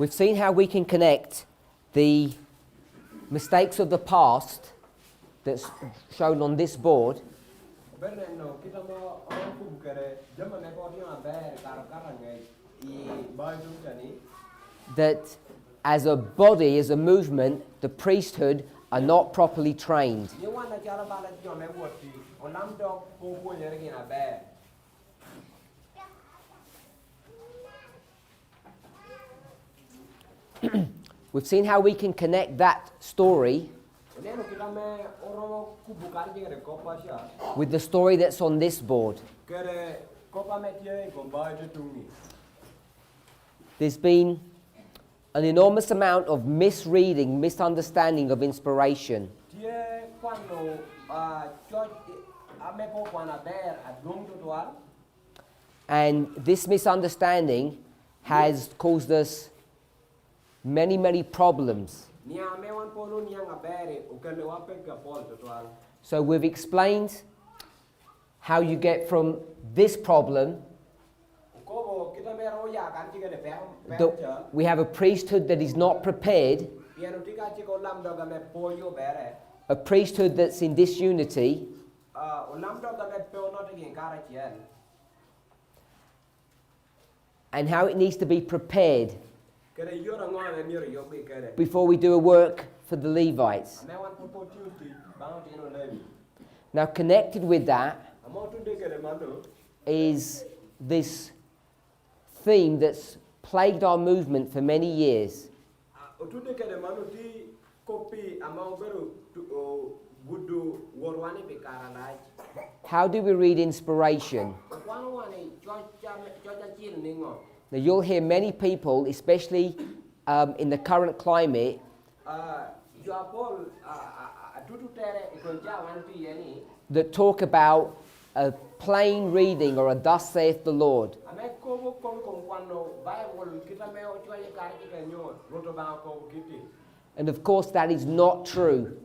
We've seen how we can connect the mistakes of the past that's shown on this board that as a body, as a movement, the priesthood are not properly trained. We've seen how we can connect that story with the story that's on this board. There's been an enormous amount of misreading, misunderstanding of inspiration. And this misunderstanding has caused us many problems. So we've explained how you get from this problem that we have a priesthood that is not prepared, a priesthood that's in disunity, and how it needs to be prepared before we do a work for the Levites. Now, connected with that is this theme that's plagued our movement for many years. How do we read inspiration? Now, you'll hear many people, especially in the current climate, that talk about a plain reading or a thus saith the Lord. And of course that is not true.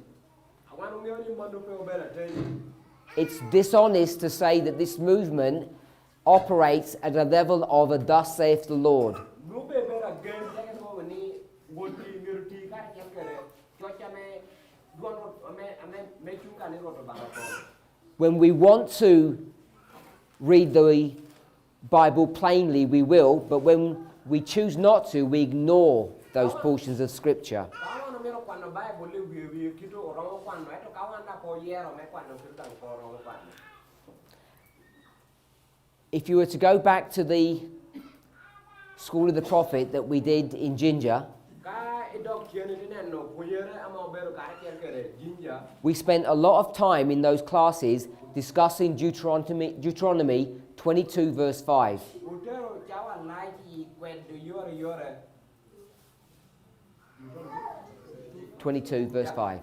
It's dishonest to say that this movement operates at a level of a thus saith the Lord. When we want to read the Bible plainly, we will, but when we choose not to, we ignore those portions of Scripture. If you were to go back to the School of the Prophet that we did in Ginger, we spent a lot of time in those classes discussing Deuteronomy 22 verse 5. 22 verse 5.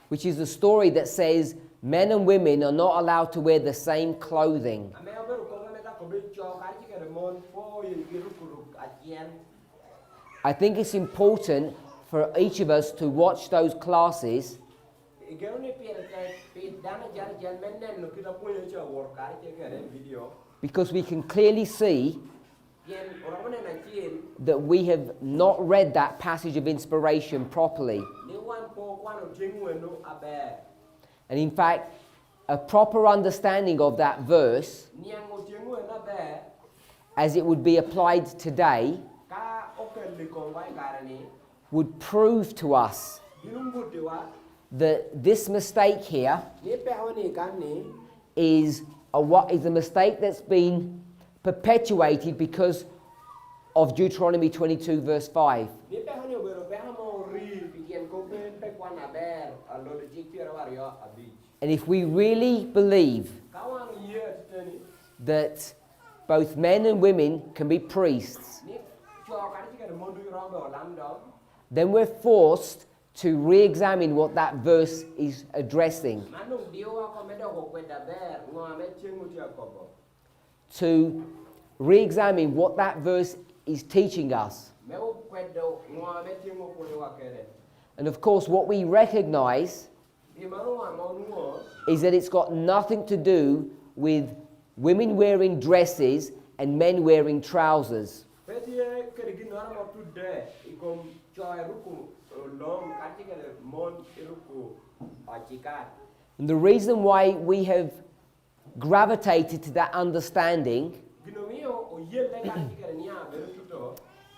Which is the story that says men and women are not allowed to wear the same clothing. I think it's important for each of us to watch those classes because we can clearly see that we have not read that passage of inspiration properly. And in fact, a proper understanding of that verse, as it would be applied today, would prove to us that this mistake here is a mistake that's been perpetuated because of Deuteronomy 22 verse 5. And if we really believe that both men and women can be priests, then we're forced to re-examine what that verse is addressing, to re-examine what that verse is teaching us. And of course, what we recognize is that it's got nothing to do with women wearing dresses and men wearing trousers. And the reason why we have gravitated to that understanding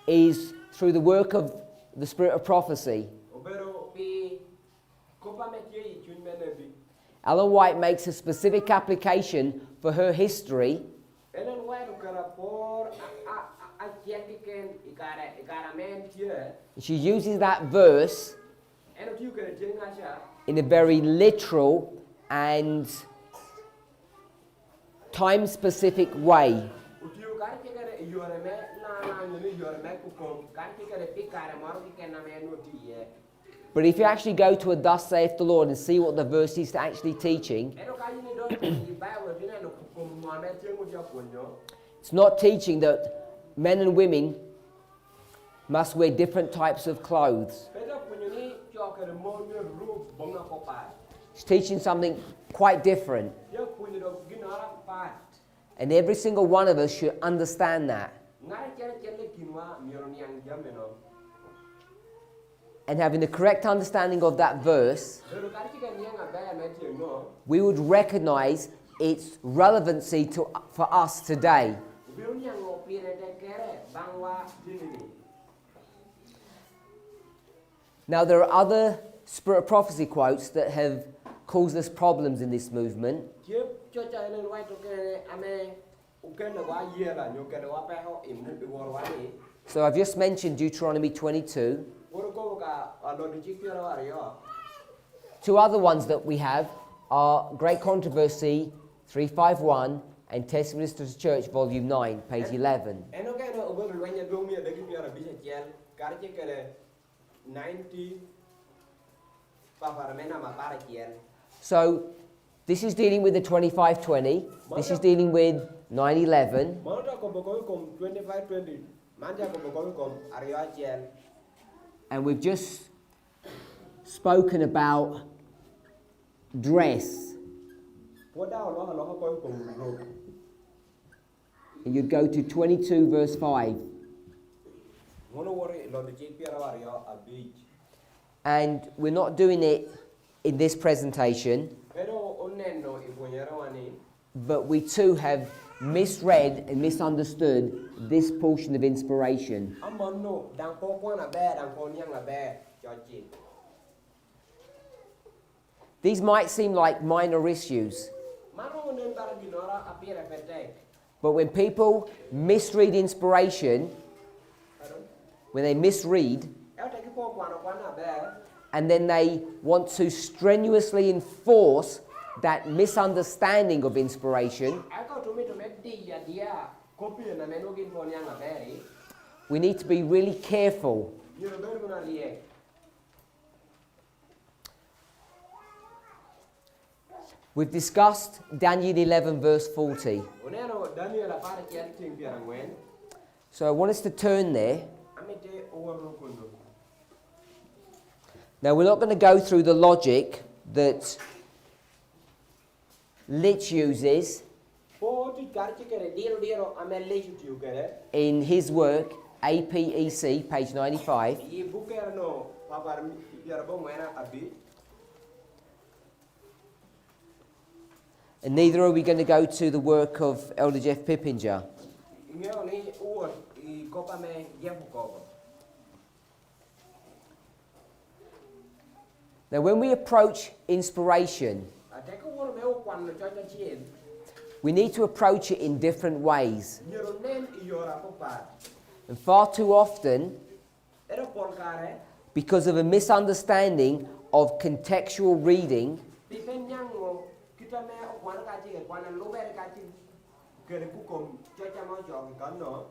is through the work of the Spirit of Prophecy. Ellen White makes a specific application for her history. She uses that verse in a very literal and time-specific way. But if you actually go to a Thus saith the Lord and see what the verse is actually teaching, it's not teaching that men and women must wear different types of clothes. It's teaching something quite different. And every single one of us should understand that. And having the correct understanding of that verse, we would recognize its relevancy for us today. Now, there are other Spirit of Prophecy quotes that have caused us problems in this movement. So I've just mentioned Deuteronomy 22. Two other ones that we have are Great Controversy 351 and Testimonies to the Church, Volume 9, page 11. So this is dealing with the 2520. This is dealing with 9/11. And we've just spoken about dress. And you'd go to 22 verse 5. And we're not doing it in this presentation, but we too have misread and misunderstood this portion of inspiration. These might seem like minor issues, but when people misread inspiration, when they misread, and then they want to strenuously enforce that misunderstanding of inspiration, we need to be really careful. We've discussed Daniel 11 verse 40. So I want us to turn there. Now we're not going to go through the logic that Litch uses in his work, APEC, page 95. And neither are we going to go to the work of Elder Jeff Pippinger. Now when we approach inspiration, we need to approach it in different ways. And far too often, because of a misunderstanding of contextual reading,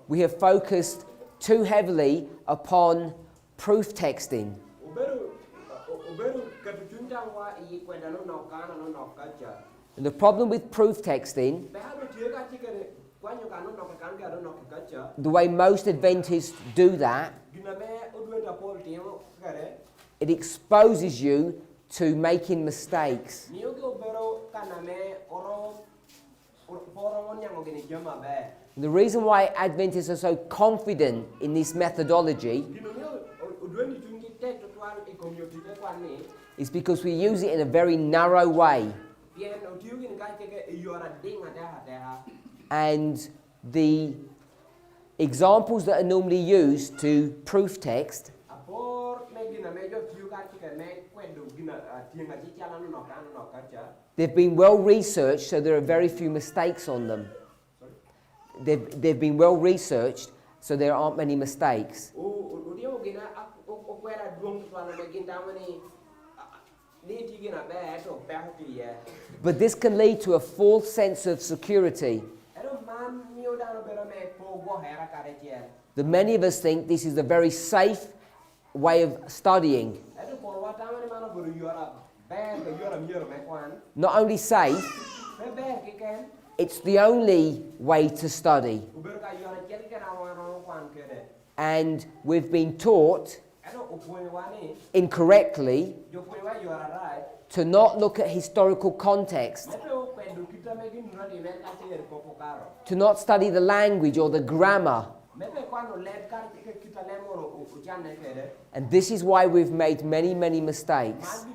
we have focused too heavily upon proof texting. And the problem with proof texting, the way most Adventists do that, it exposes you to making mistakes. And the reason why Adventists are so confident in this methodology is because we use it in a very narrow way. And the examples that are normally used to proof text they've been well researched, so there are very few mistakes on them. They've been well researched, so there aren't many mistakes. But this can lead to a false sense of security. That many of us think this is a very safe way of studying. Not only safe, it's the only way to study. And we've been taught incorrectly to not look at historical context, to not study the language or the grammar. And this is why we've made many, many mistakes.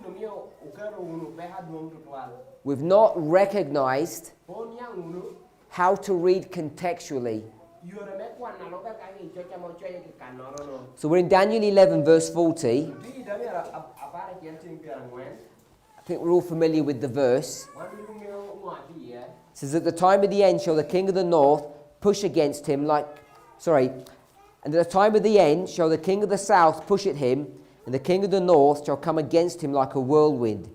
We've not recognized how to read contextually. So we're in Daniel 11 verse 40. I think we're all familiar with the verse. It says, at the time of the end shall the king of the north push against him and at the time of the end shall the king of the south push at him, and the king of the north shall come against him like a whirlwind.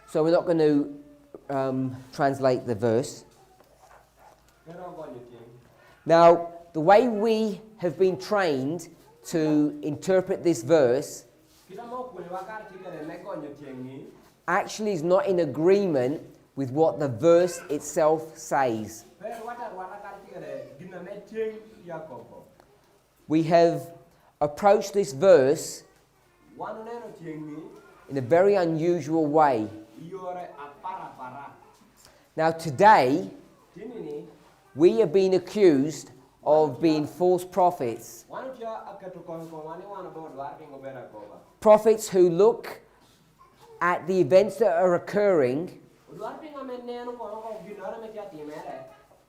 So we're not going to translate the verse. Now, the way we have been trained to interpret this verse actually is not in agreement with what the verse itself says. We have approached this verse in a very unusual way. Now today, we are being accused of being false prophets. Prophets who look at the events that are occurring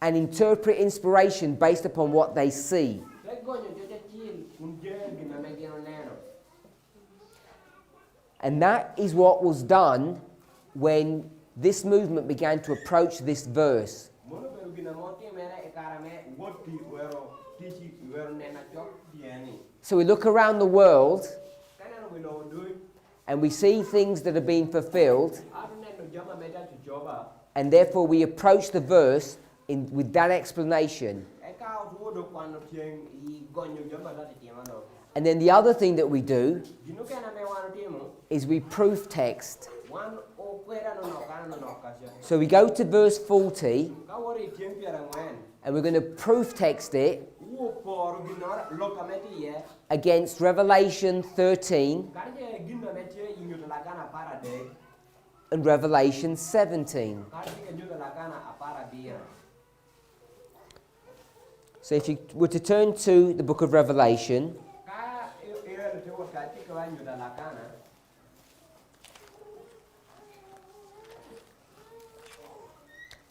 and interpret inspiration based upon what they see. And that is what was done when this movement began to approach this verse. So we look around the world and we see things that are being fulfilled, and therefore we approach the verse with that explanation. And then the other thing that we do is we proof text. So we go to verse 40 and we're going to proof text it against Revelation 13 and Revelation 17. So if you were to turn to the book of Revelation,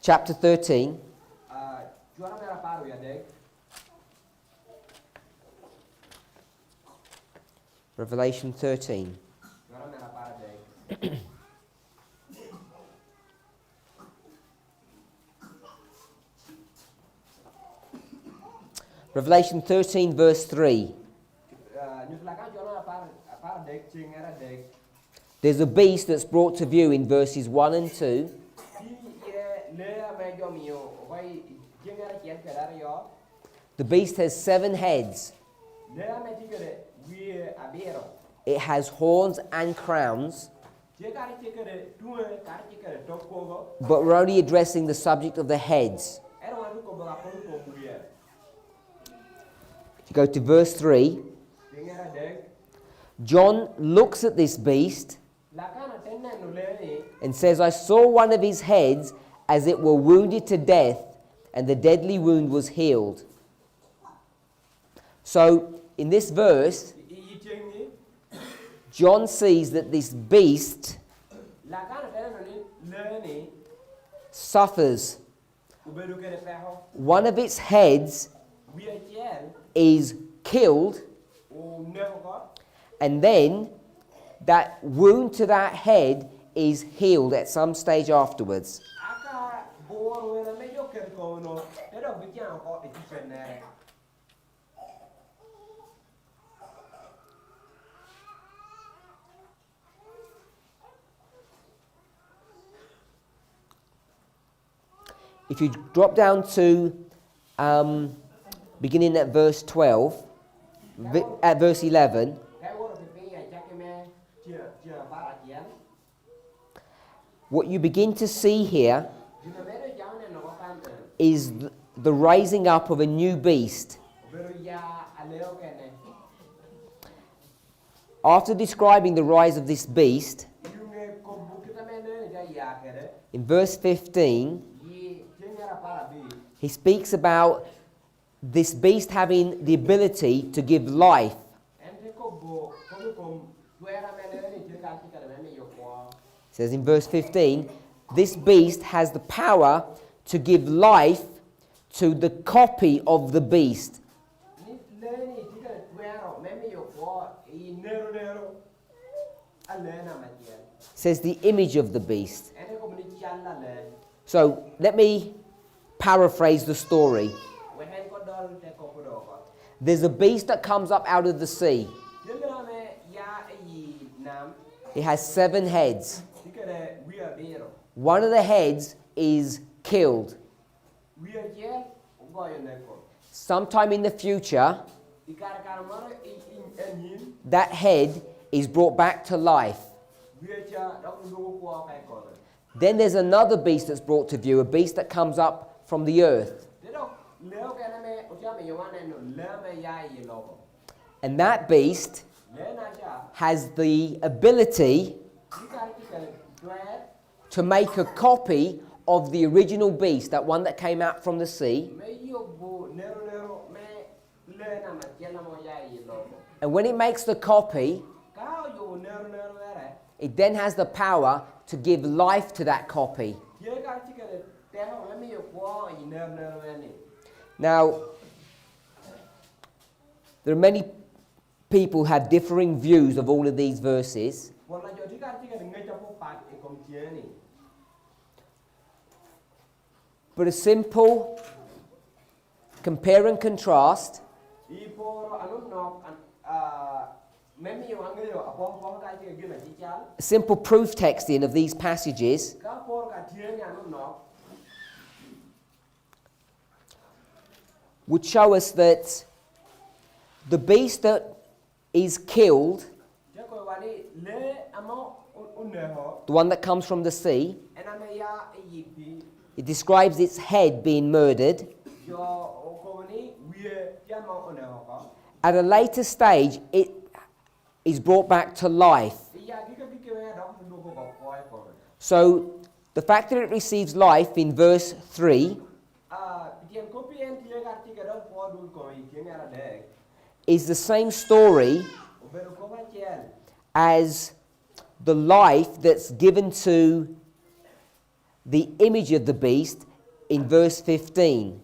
chapter 13, Revelation 13. Revelation 13 verse 3. There's a beast that's brought to view in verses 1 and 2. The beast has 7 heads. It has horns and crowns. But we're only addressing the subject of the heads. If you go to verse 3, John looks at this beast and says, I saw one of his heads as it were wounded to death, and the deadly wound was healed. So, in this verse, John sees that this beast suffers. One of its heads is killed, and then that wound to that head is healed at some stage afterwards. If you drop down to beginning at verse 12, at verse 11, what you begin to see here is the raising up of a new beast. After describing the rise of this beast, in verse 15, he speaks about this beast having the ability to give life. It says in verse 15, this beast has the power to give life to the copy of the beast. It says the image of the beast. So let me paraphrase the story. There's a beast that comes up out of the sea. It has 7 heads. One of the heads is killed. Sometime in the future, that head is brought back to life. Then there's another beast that's brought to view, a beast that comes up from the earth. And that beast has the ability to make a copy of the original beast, that one that came out from the sea. And when it makes the copy, it then has the power to give life to that copy. Now, there are many people who have differing views of all of these verses. But a simple compare and contrast a simple proof texting of these passages would show us that the beast that is killed, the one that comes from the sea, it describes its head being murdered. At a later stage, it is brought back to life. So, the fact that it receives life in verse 3 is the same story as the life that's given to the image of the beast in verse 15.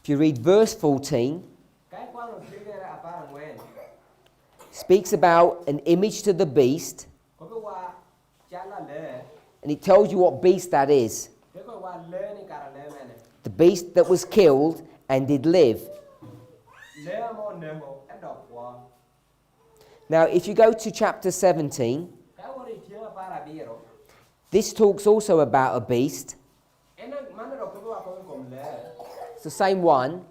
If you read verse 14, speaks about an image to the beast, and it tells you what beast that is. The beast that was killed and did live. Now, if you go to chapter 17, this talks also about a beast. It's the same one.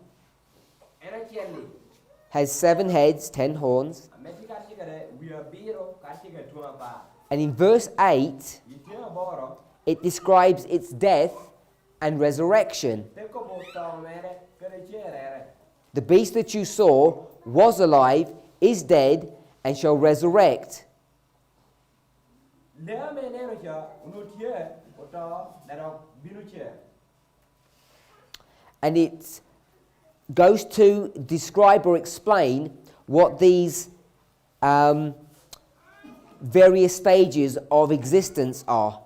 Has 7 heads, 10 horns. And in verse 8, it describes its death and resurrection. The beast that you saw was alive, is dead, and shall resurrect. And it goes to describe or explain what these various stages of existence are.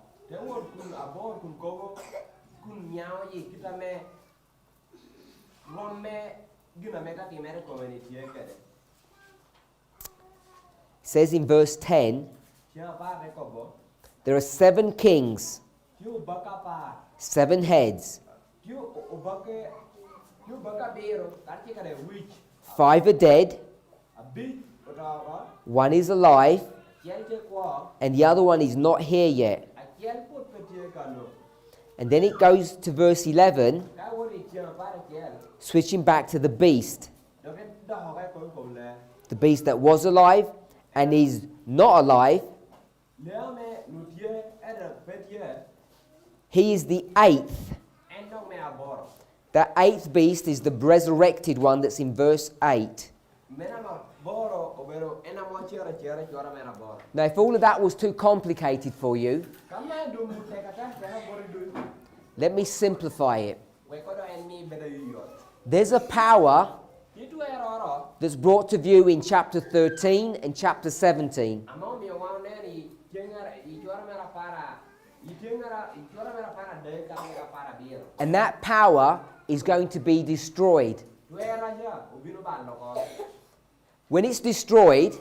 It says in verse 10, there are 7 kings, 7 heads. 5 are dead, 1 is alive, and the other one is not here yet. And then it goes to verse 11, switching back to the beast. The beast that was alive and is not alive. He is the 8th. The 8th beast is the resurrected one that's in verse 8. Now, if all of that was too complicated for you, let me simplify it. There's a power that's brought to view in chapter 13 and chapter 17. And that power is going to be destroyed. When it's destroyed,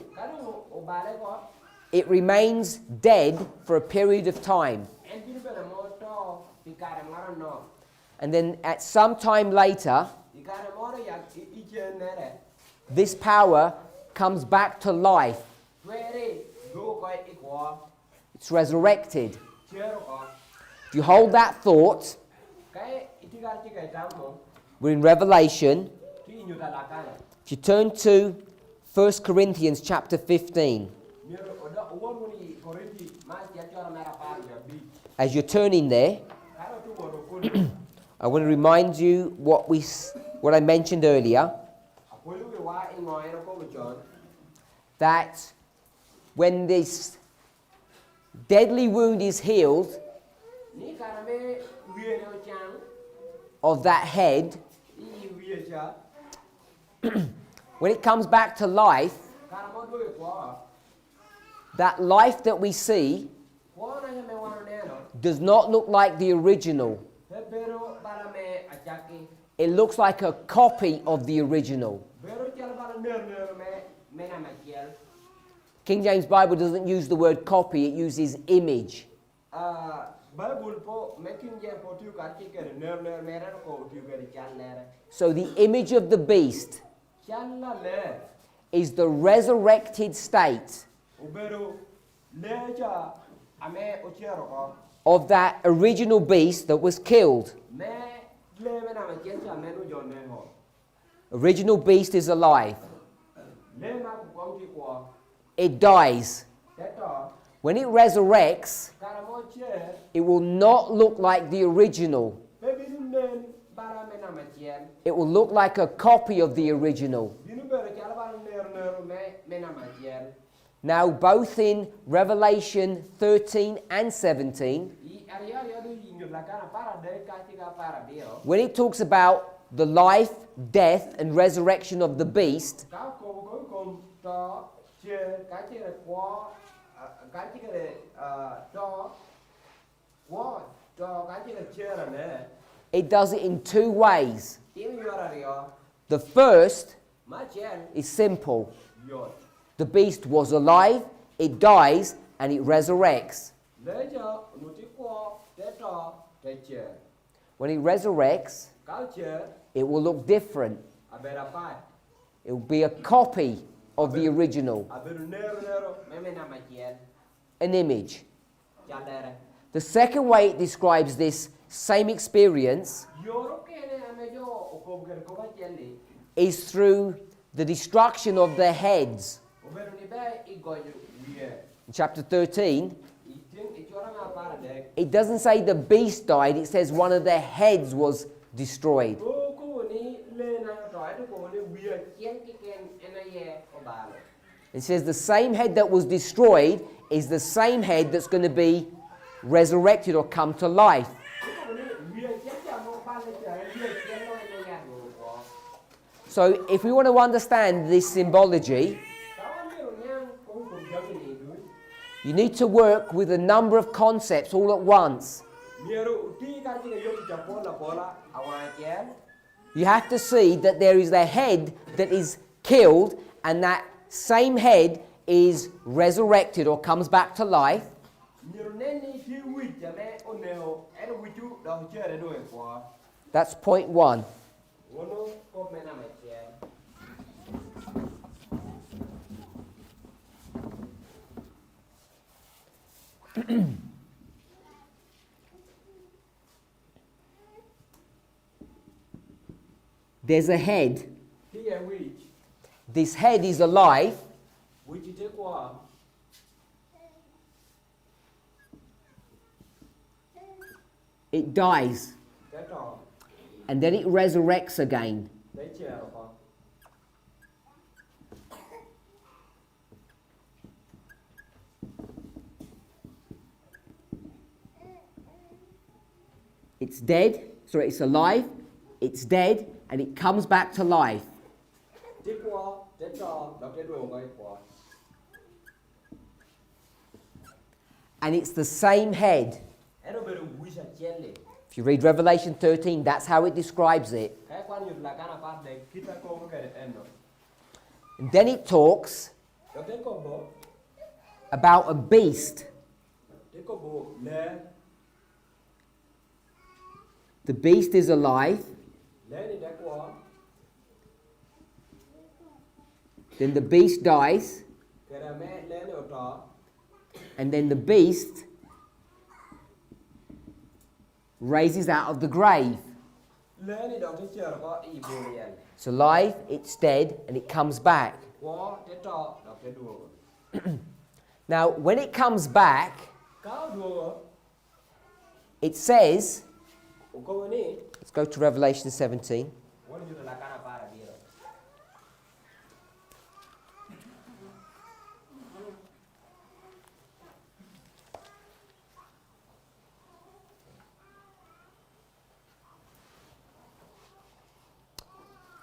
it remains dead for a period of time. And then at some time later, this power comes back to life. It's resurrected. If you hold that thought, we're in Revelation. If you turn to 1 Corinthians chapter 15. As you're turning there, I want to remind you what I mentioned earlier, that when this deadly wound is healed of that head, when it comes back to life, that life that we see does not look like the original. It looks like a copy of the original. King James Bible doesn't use the word copy, it uses image. So the image of the beast is the resurrected state of that original beast that was killed. Original beast is alive. It dies. When it resurrects, it will not look like the original. It will look like a copy of the original. Now, both in Revelation 13 and 17, when it talks about the life, death, and resurrection of the beast, it does it in 2 ways. The first is simple. The beast was alive, it dies, and it resurrects. When it resurrects, it will look different. It will be a copy of the original. An image. The second way it describes this same experience is through the destruction of the heads. In chapter 13, it doesn't say the beast died, it says one of the heads was destroyed. It says the same head that was destroyed is the same head that's going to be resurrected or come to life. So if we want to understand this symbology, you need to work with a number of concepts all at once. You have to see that there is a head that is killed and that same head is resurrected or comes back to life. That's point one. There's a head. This head is alive. It dies. And then it resurrects again. It's dead. Sorry, it's alive. It's dead. And it comes back to life. And it's the same head. If you read Revelation 13, that's how it describes it. And then it talks about a beast. The beast is alive. Then the beast dies. And then the beast raises out of the grave. It's alive, it's dead, and it comes back. Now, when it comes back, it says, let's go to Revelation 17.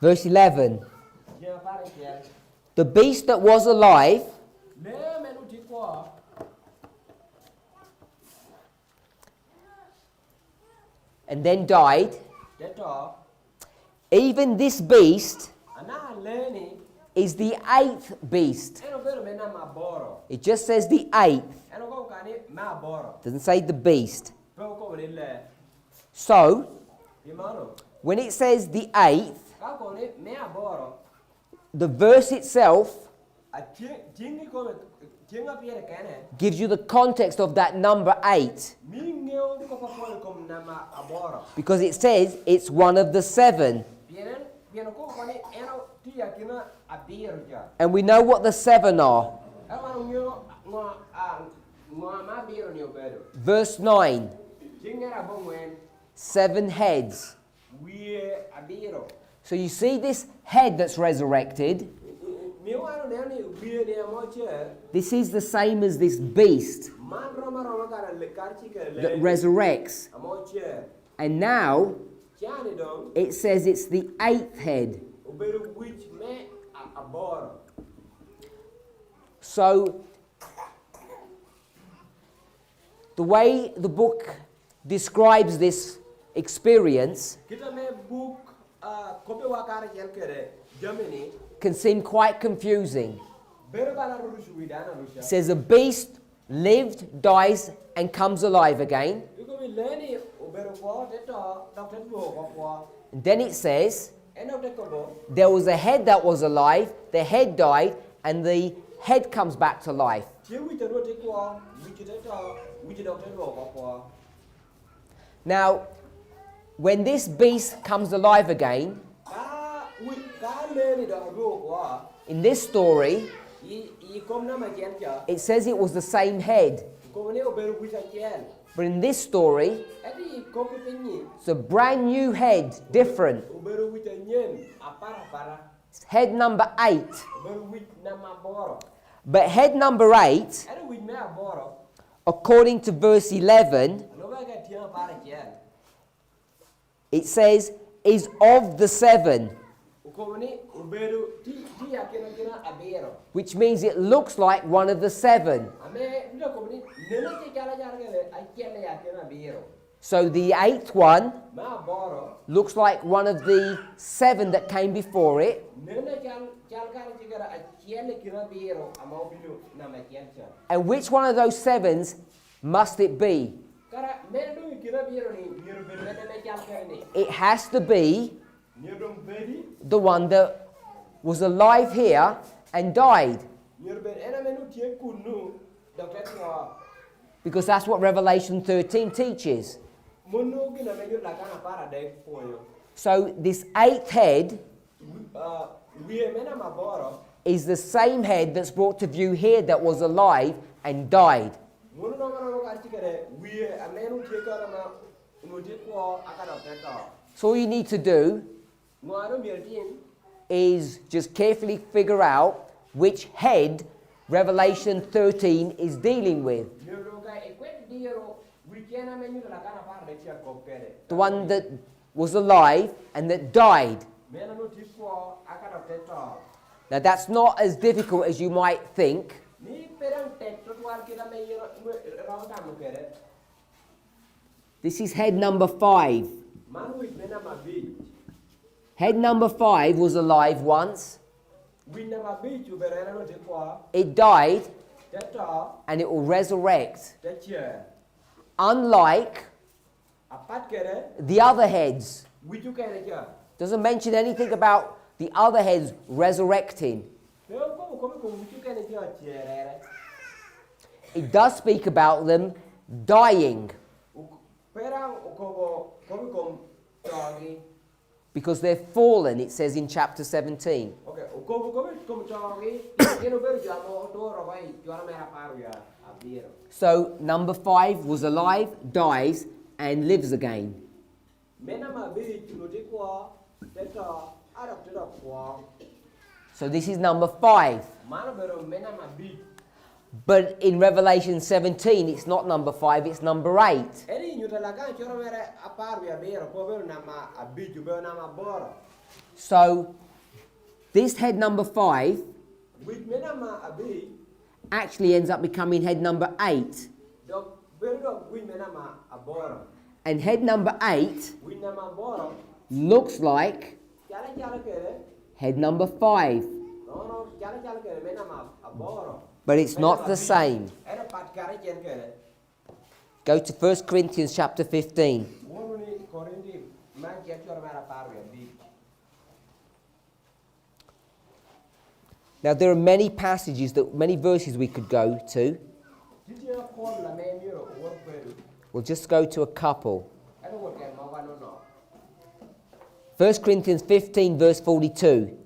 Verse 11. The beast that was alive and then died, even this beast is the eighth beast. It just says the eighth. Doesn't say the beast. So, when it says the eighth, the verse itself gives you the context of that number 8. Because it says it's one of the 7. And we know what the 7 are. Verse 9. 7 heads. So you see this head that's resurrected. This is the same as this beast that resurrects. And now it says it's the 8th head. So the way the book describes this experience can seem quite confusing. It says a beast lived, dies, and comes alive again. And then it says there was a head that was alive, the head died, and the head comes back to life. Now, when this beast comes alive again, in this story, it says it was the same head. But in this story, it's a brand new head, different. head number 8. Beru wich nama boro. But head number 8, Ada wich me boro. according to verse 11, Lo ba ka tiang para chen. it says, is of the 7, Ukomani uberu ti yakena abero. which means it looks like one of the 7. Ame nda komani nena ke kala jar gele akela yakena abero. So the 8th one Ma boro. looks like one of the 7 that came before it. Nena kala kala jigara akela kira abero amau bilu nama kiancha. And which one of those 7s must it be? Kara menu kira abero ni biru biru nena kala kara ni. It has to be Nyerdom bedi. the one that was alive here and died. Nyerben ena menu tiang kunu. Dokter ngah. Because that's what Revelation 13 teaches. Munu kina menu lakana para dek poyo. So this 8th head We mena ma boro. is the same head that's brought to view here that was alive and died. Munu no kana ka chikere. We amenu tieka na unuti ko akada dokter. So all you need to do Ngaro miertin. is just carefully figure out which head Revelation 13 is dealing with. The one that was alive and that died. Now that's not as difficult as you might think. This is head number 5. Head number 5 was alive once. It died and it will resurrect. Unlike the other heads. Doesn't mention anything about the other heads resurrecting. It does speak about them dying because they're fallen, it says in chapter 17. So number 5 was alive, dies, and lives again. So this is number 5. But in Revelation 17, it's not number 5, it's number 8. So this head number 5 actually ends up becoming head number 8. And head number 8 looks like head number 5. But it's not the same. Go to 1 Corinthians chapter 15. Now there are many passages, many verses we could go to. We'll just go to a couple. 1 Corinthians 15 verse 42.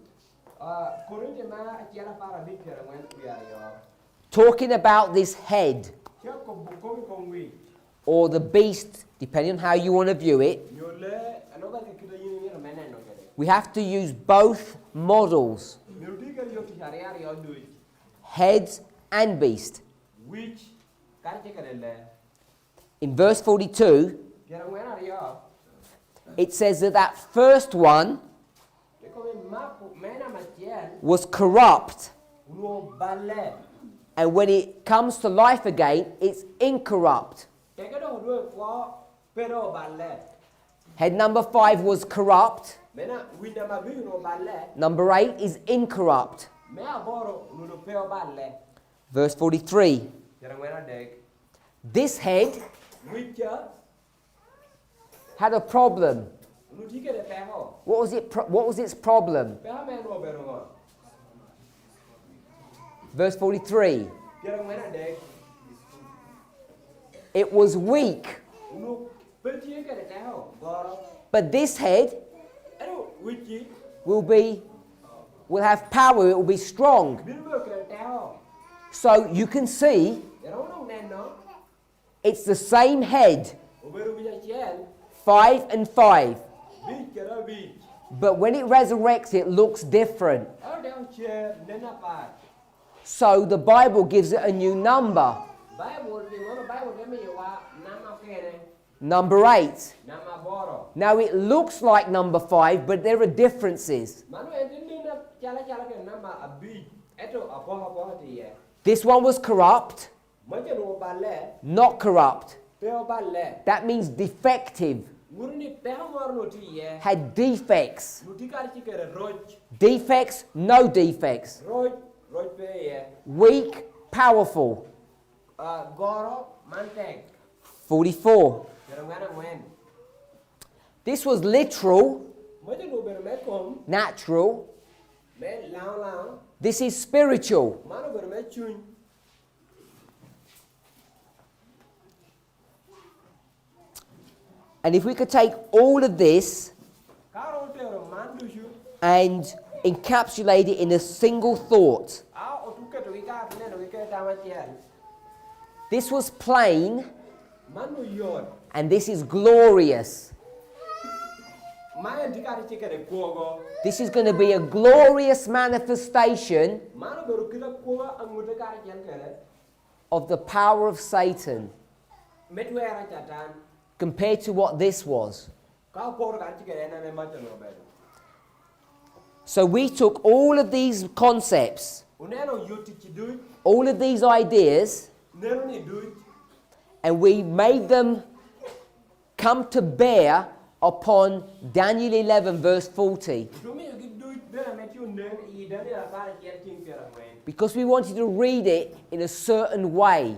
Talking about this head or the beast, depending on how you want to view it, we have to use both models, heads and beast. In verse 42, it says that first one was corrupt, and when it comes to life again, it's incorrupt. Head number 5 was corrupt. Number 8 is incorrupt. Verse 43. This head had a problem. What was its problem? Verse 43. It was weak. But this head will have power, it will be strong. So you can see it's the same head. 5 and 5. But when it resurrects, it looks different. So the Bible gives it a new number. Number 8. Now it looks like number 5, but there are differences. This one was corrupt, not corrupt. That means defective. Had defects. Defects, no defects. Weak, powerful. 44. This was literal, natural. This is spiritual. And if we could take all of this and encapsulate it in a single thought. This was plain, and this is glorious. This is going to be a glorious manifestation of the power of Satan compared to what this was. So we took all of these concepts, all of these ideas, and we made them come to bear upon Daniel 11 verse 40. Because we wanted to read it in a certain way.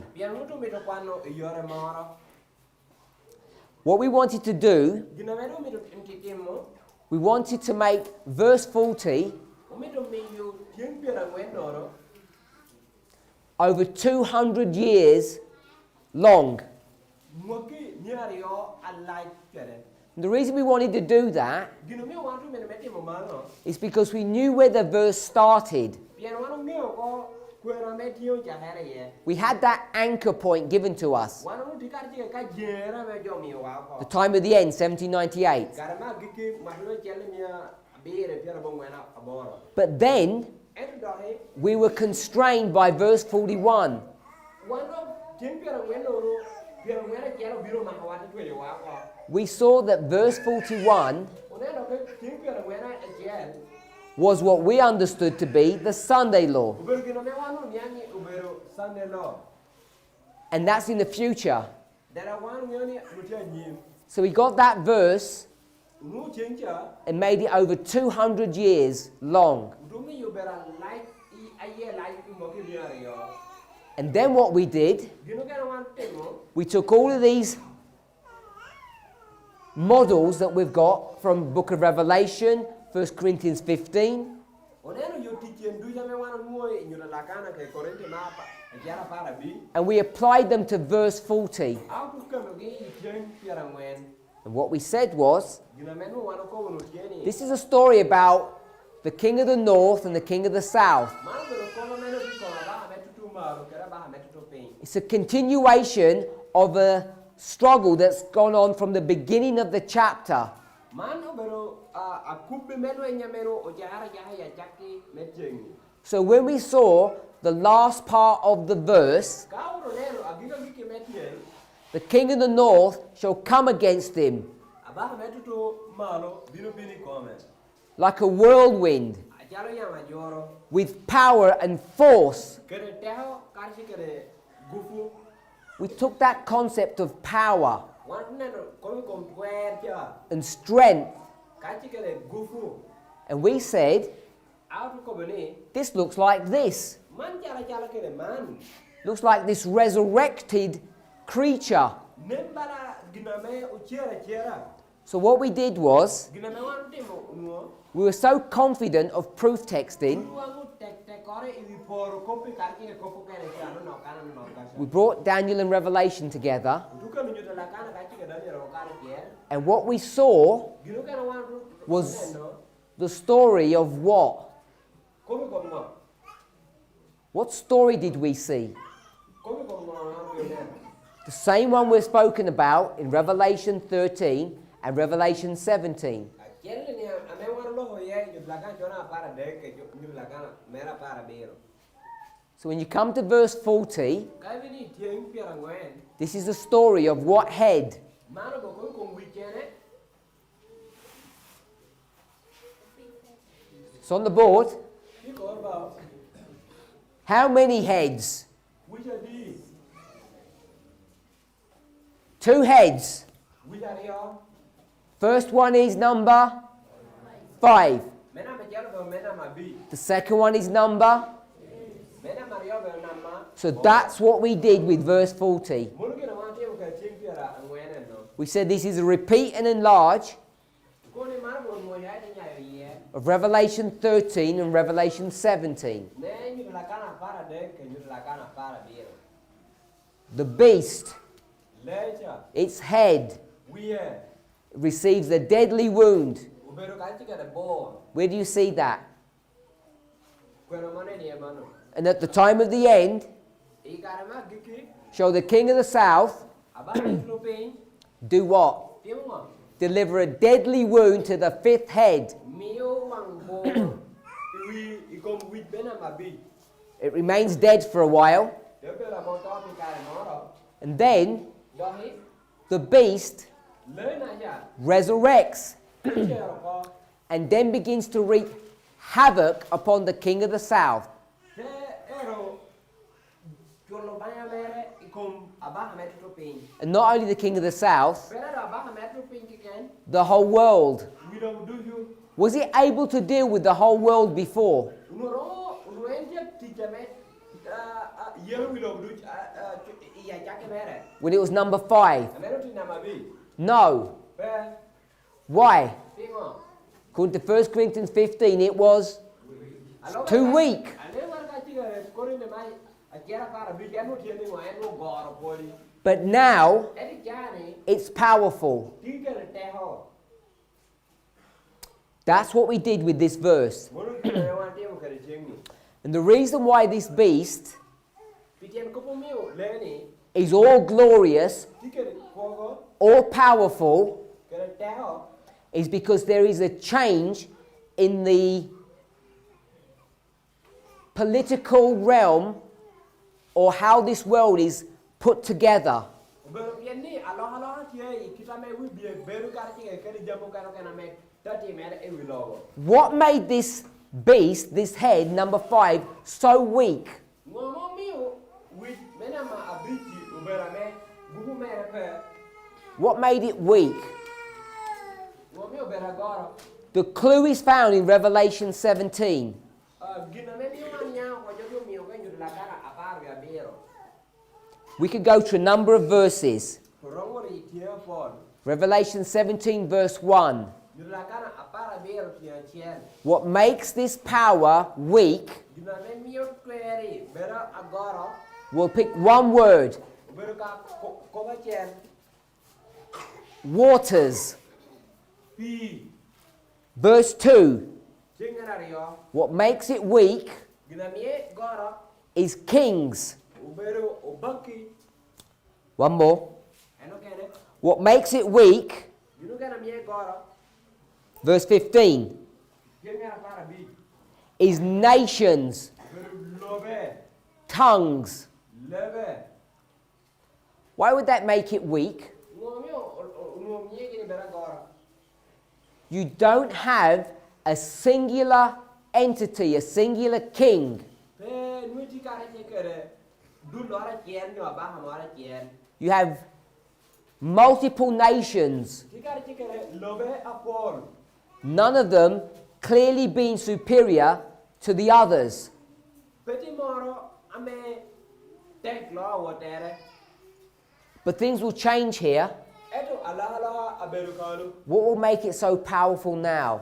What we wanted to do, we wanted to make verse 40 over 200 years long. And the reason we wanted to do that is because we knew where the verse started. We had that anchor point given to us. The time of the end, 1798. But then, we were constrained by verse 41. We saw that verse 41 was what we understood to be the Sunday law. And that's in the future. So we got that verse and made it over 200 years long. And then what we did, we took all of these models that we've got from Book of Revelation, 1 Corinthians 15, and we applied them to verse 40. And what we said was, this is a story about the king of the north and the king of the south. It's a continuation of a struggle that's gone on from the beginning of the chapter. So when we saw the last part of the verse, the king of the north shall come against him like a whirlwind, with power and force. We took that concept of power and strength, and we said, this looks like this. Looks like this resurrected creature. So what we did was, we were so confident of proof texting, we brought Daniel and Revelation together, and what we saw was the story of what? What story did we see? The same one we're spoken about in Revelation 13 and Revelation 17. So when you come to verse 40, this is the story of what head? It's on the board. How many heads? 2 heads. First one is number 5. The second one is number. So that's what we did with verse 40. We said this is a repeat and enlarge of Revelation 13 and Revelation 17. The beast, its head, receives a deadly wound. Where do you see that? And at the time of the end, shall the king of the south do what? Deliver a deadly wound to the 5th head. It remains dead for a while. And then the beast resurrects and then begins to wreak havoc upon the king of the south. And not only the king of the south, the whole world. Was it able to deal with the whole world before? When it was number 5? No. Why? According to 1 Corinthians 15, it was too weak. But now, it's powerful. That's what we did with this verse. And the reason why this beast is all glorious, all powerful, is because there is a change in the political realm or how this world is put together. What made this beast, this head, number 5, so weak? What made it weak? The clue is found in Revelation 17. We could go to a number of verses. Revelation 17 verse 1. What makes this power weak? We'll pick one word. Waters. Verse 2. What makes it weak is kings. One more. What makes it weak, verse 15, is nations, tongues. Why would that make it weak? You don't have a singular entity, a singular king. You have multiple nations, none of them clearly being superior to the others. But things will change here. What will make it so powerful now?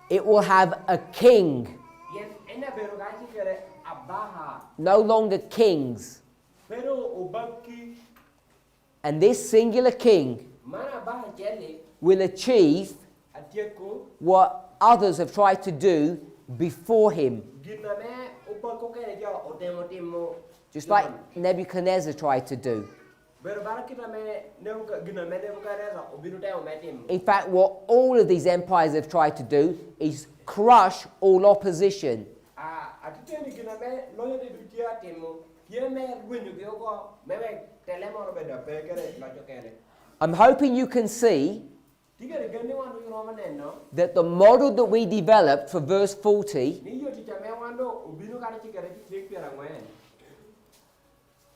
It will have a king. No longer kings. And this singular king will achieve what others have tried to do before him. Just like Nebuchadnezzar tried to do. Pero bara kita me gina me Nebuchadnezzar obinu tayo metim. In fact, what all of these empires have tried to do is crush all opposition. Atiteni gina me loyo de bitia temo. Ye me gwinu ko me telemo beda pekere la chokele. I'm hoping you can see Tigere gani wanu romanen no. that the model that we developed for verse 40 Ni yo ticha me wando obinu kare chikere tik pera ngwen.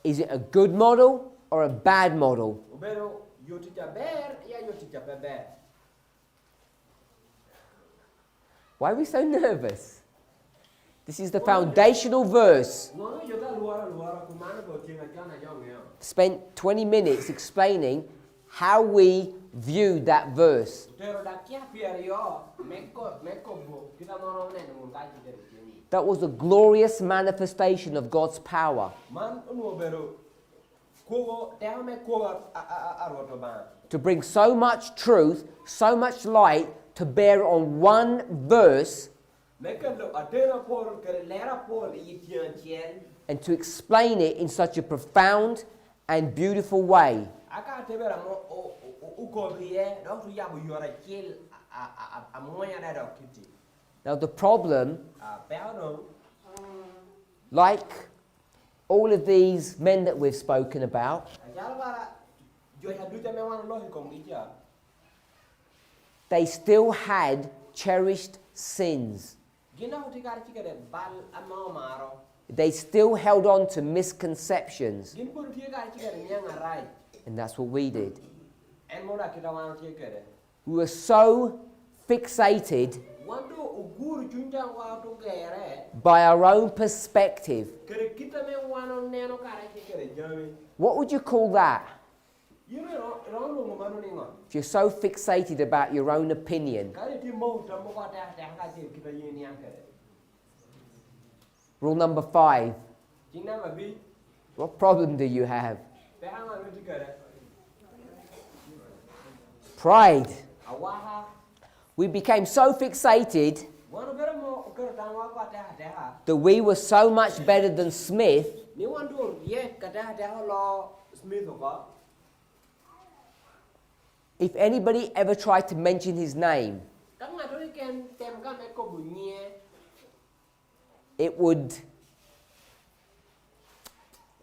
is it a good model or a bad model? Pero yo ticha ber ya yo ticha ber. Why are we so nervous? This is the foundational verse. Ngono yo ta luara kumana go tinga chana yo ngeo. Spent 20 minutes explaining how we viewed that verse. Pero da kia pierio meko bo kita no ne mun ka chikere tieni. That was a glorious manifestation of God's power Man uno bero kogo teha me koga aroto ba. to bring so much truth, so much light to bear on one verse Mekalo atena por kere lera por yitian tien. and to explain it in such a profound and beautiful way. Aka tebera mo uko biye do tu yabu yora chil a moya da do kiti. Now the problem, Perdon. like all of these men that we've spoken about, Jalbara yo ya duta me wan lohi kom itia. they still had cherished sins. Gina utikar chikere bal amao maro. They still held on to misconceptions, Gin pur tikar chikere nyanga rai. and that's what we did. En moda kita wan chikere. We were so fixated Wando uguru chunja wa to gere. by our own perspective. Kere kita me wano neno kare chikere jami. What would you call that? You know, rondo ngomano ningo. If you're so fixated about your own opinion. Kare ti mo tambo ka ta ka kita yini ankere. Rule number 5. Jina mabi What problem do you have? pehanga nuti kere. Pride. Awaha We became so fixated wano bere mo kere tangwa ka ta. that we were so much better than Smith Ni wando ye ka ta lo Smith ko. if anybody ever tried to mention his name. Kang ngadori ken tem ka me ko bunye. It would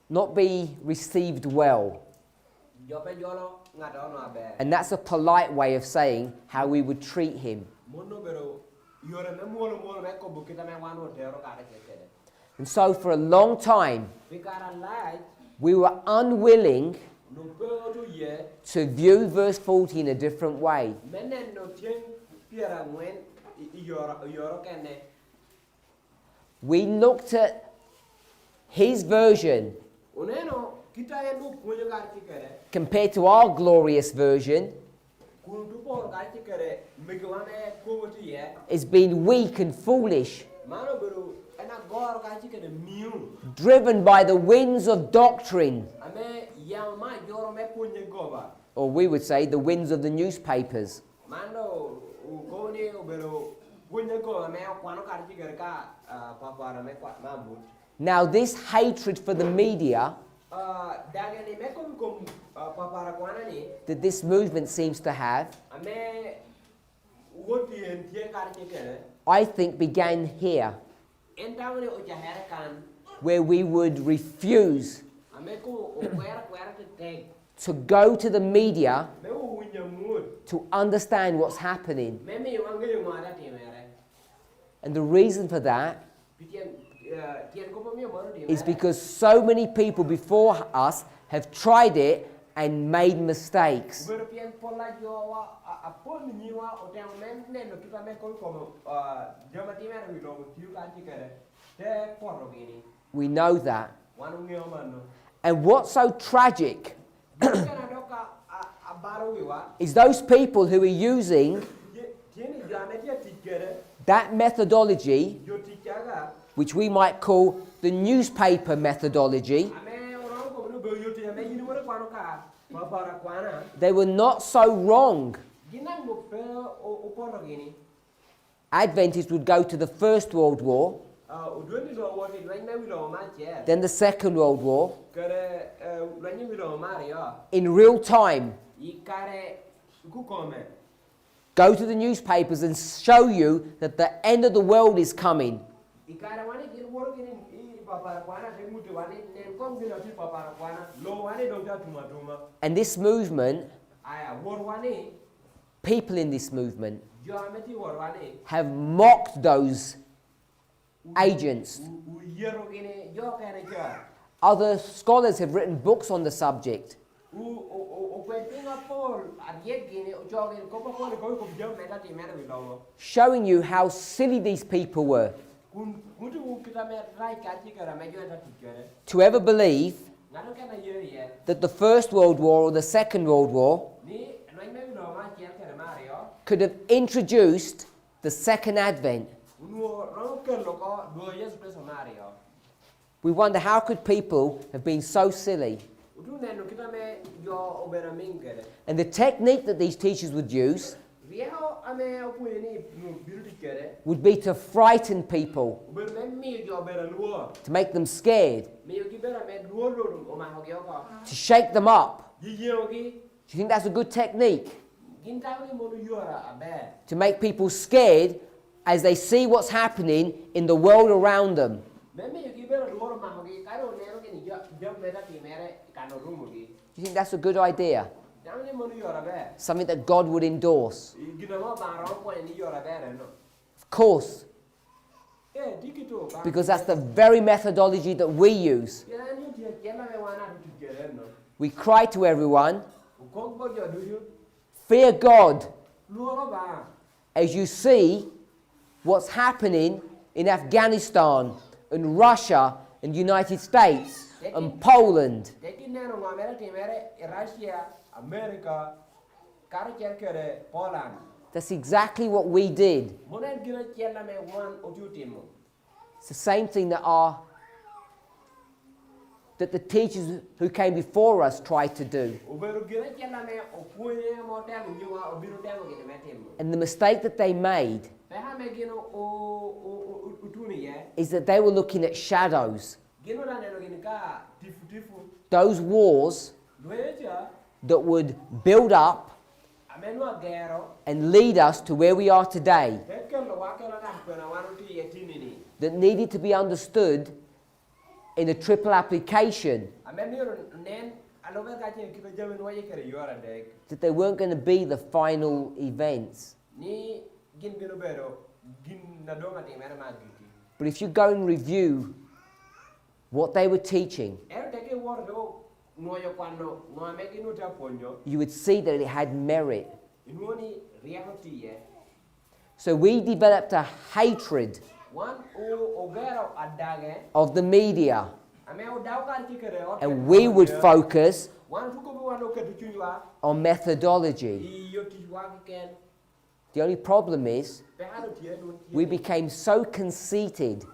not be received well. Jope jolo ngadono abe. And that's a polite way of saying how we would treat him. Mono bero yore me molo me ko bukita me wano tero kare chekere. And so for a long time, Bikara light we were unwilling no pero tu ye to view verse 40 in a different way. menen no tien piera ngwen yoro kene. We looked at his version Uneno kita yendu punyo kare chekere. compared to our glorious version Kuntu por kare chekere migwane ko tu ye. as being weak and foolish, Mano bero ena gor kare chekere miu. driven by the winds of doctrine, Ame yama yoro me punye goba. or we would say the winds of the newspapers. Mando ugoni ubero punye goba me kwano kare chekere ka papara me kwa mambu. Now this hatred for the media Dagani me kom papara kwana ni that this movement seems to have, ame ugoti entie kare chekere. I think began here, Entawne o jahere kan where we would refuse ame ko kwera te tag. to go to the media Me unya mud. to understand what's happening. Me me wange yo mara te mere. And the reason for that Pitien tien ko me maro te is because so many people before us have tried it and made mistakes. Ubero pien pola yo wa apon ni wa o te men ne no kita me ko como jama ti mere mi lo tiu kan ti kere. Te porro gini. We know that. Wanu ngeo mano. And what's so tragic Kana doka abaro wiwa. is those people who are using Tieni jame ti ti kere. that methodology, Yo ti kaga. which we might call the newspaper methodology. Ame orang ko no be yo ti ame yini wore kwano ka. Papara kwana. They were not so wrong. Ginang mo pe o porro gini. Adventists would go to the First World War udwani do woti lweny ma wilo ma chiel. then the Second World War, Kare lweny wilo mario. in real time, Ikare kukome. go to the newspapers and show you that the end of the world is coming. Ikare wani kin woro kin I papara kwana te mutu wani nen kom gino ti papara kwana lo wani do ta tuma. And this movement, Aya wor wani people in this movement, jo ameti wor wani. have mocked those agents. Uyero kine jo kare jo. Other scholars have written books on the subject. Showing you how silly these people were to ever believe that the First World War or the Second World War could have introduced the Second Advent. We wonder, how could people have been so silly? And the technique that these teachers would use would be to frighten people, to make them scared, to shake them up. Do you think that's a good technique? To make people scared as they see what's happening in the world around them. Do you think that's a good idea? Something that God would endorse? Of course. Because that's the very methodology that we use. We cry to everyone, fear God, as you see what's happening in Afghanistan and Russia and United States and Poland. That's exactly what we did. It's the same thing that the teachers who came before us tried to do. And the mistake that they made is that they were looking at shadows. Those wars that would build up and lead us to where we are today, that needed to be understood in a triple application, that they weren't going to be the final events. But if you go and review what they were teaching, you would see that it had merit. So we developed a hatred of the media, and we would focus on methodology. The only problem is we became so conceited,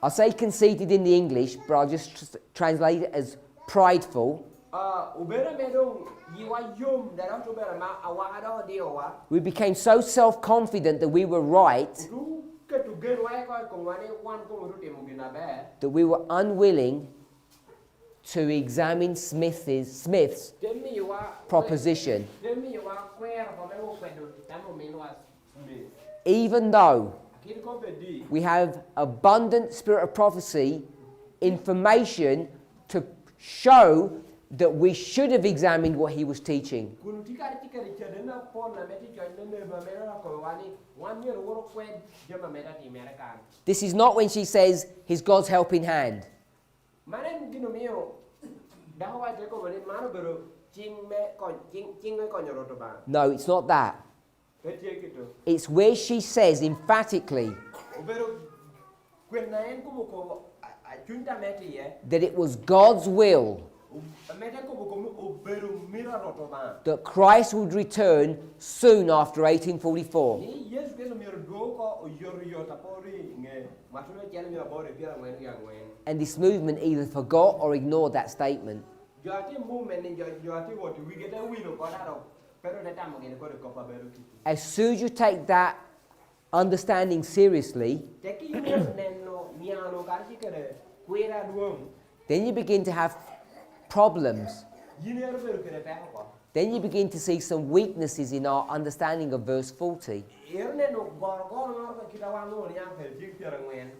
I'll say conceited in the English, but I'll just translate it as prideful. We became so self-confident that we were right, that we were unwilling to examine Smith's proposition. Even though we have abundant spirit of prophecy information to show that we should have examined what he was teaching. This is not when she says he's God's helping hand. No, it's not that. It's where she says emphatically that it was God's will that Christ would return soon after 1844. And this movement either forgot or ignored that statement. pero de tamo ngene ko de ko pa beru kitu as soon as you take that understanding seriously, te ki nenno miano karchi kere kwera duong then you begin to have problems. yiner beru kere ta ko Then you begin to see some weaknesses in our understanding of verse 40. erne no gor ngor ko kita wa no yang fel jing tera ngwen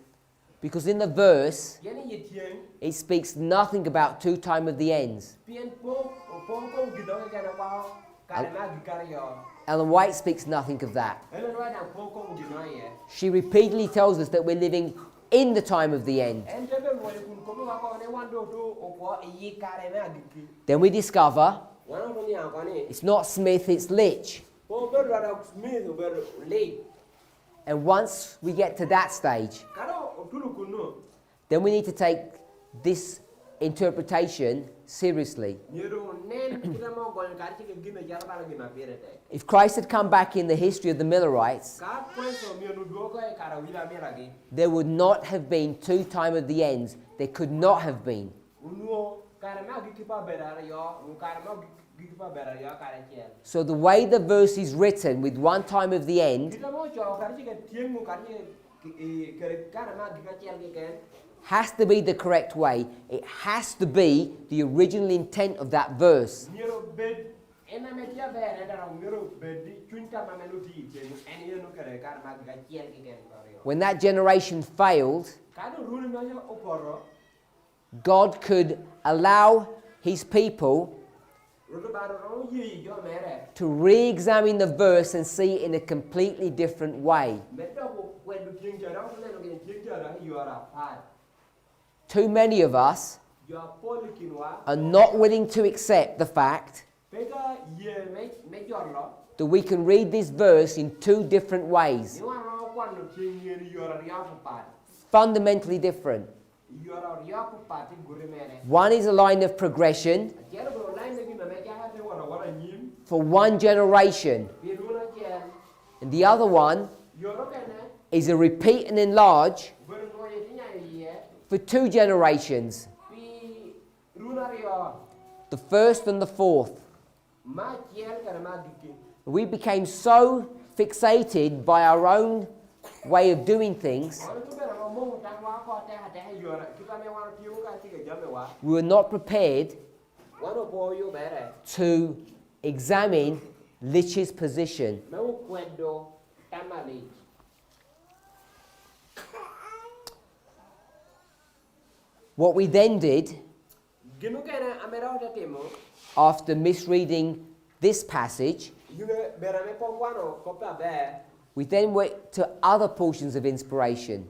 Because in the verse, yene yitien it speaks nothing about two time of the ends. pien po ko gidong kana wa kare ma gikare yo Ellen White speaks nothing of that. ene no na po ko gidong ye She repeatedly tells us that we're living in the time of the end. en te be mo kun ko wa ko ne wan do to o ko yi kare ma giki Then we discover wan no ni an ko ni it's not Smith, it's Litch. po beru ra smith beru late And once we get to that stage, karo tulu kunu then we need to take this interpretation seriously. Nyero nen kita mau gol karchi ke gime jara bala gima pirete. If Christ had come back in the history of the Millerites, Ka puesto mionu duogo e kara wila miragi. there would not have been two time of the ends. There could not have been. Unuo kara ma gikipa berara yo, un kara ma gikipa berara yo kara chiel. So the way the verse is written with one time of the end Kita mau cho karchi ke tiengu karchi ke kara ma gika chiel ke ken. has to be the correct way. It has to be the original intent of that verse. Nyero bed ena metia bere dara nyero bed di chunta ma menuti tiengu eni yenu kara ma gika chiel ke ken. When that generation failed, Kado rule no yo oporo. God could allow his people to re-examine the verse and see it in a completely different way. Too many of us are not willing to accept the fact that we can read this verse in two different ways, fundamentally different. One is a line of progression for one generation, and the other one is a repeat and enlarge for two generations, the first and the fourth. We became so fixated by our own way of doing things, we were not prepared to examine Lich's position. What we then did, after misreading this passage, we then went to other portions of inspiration.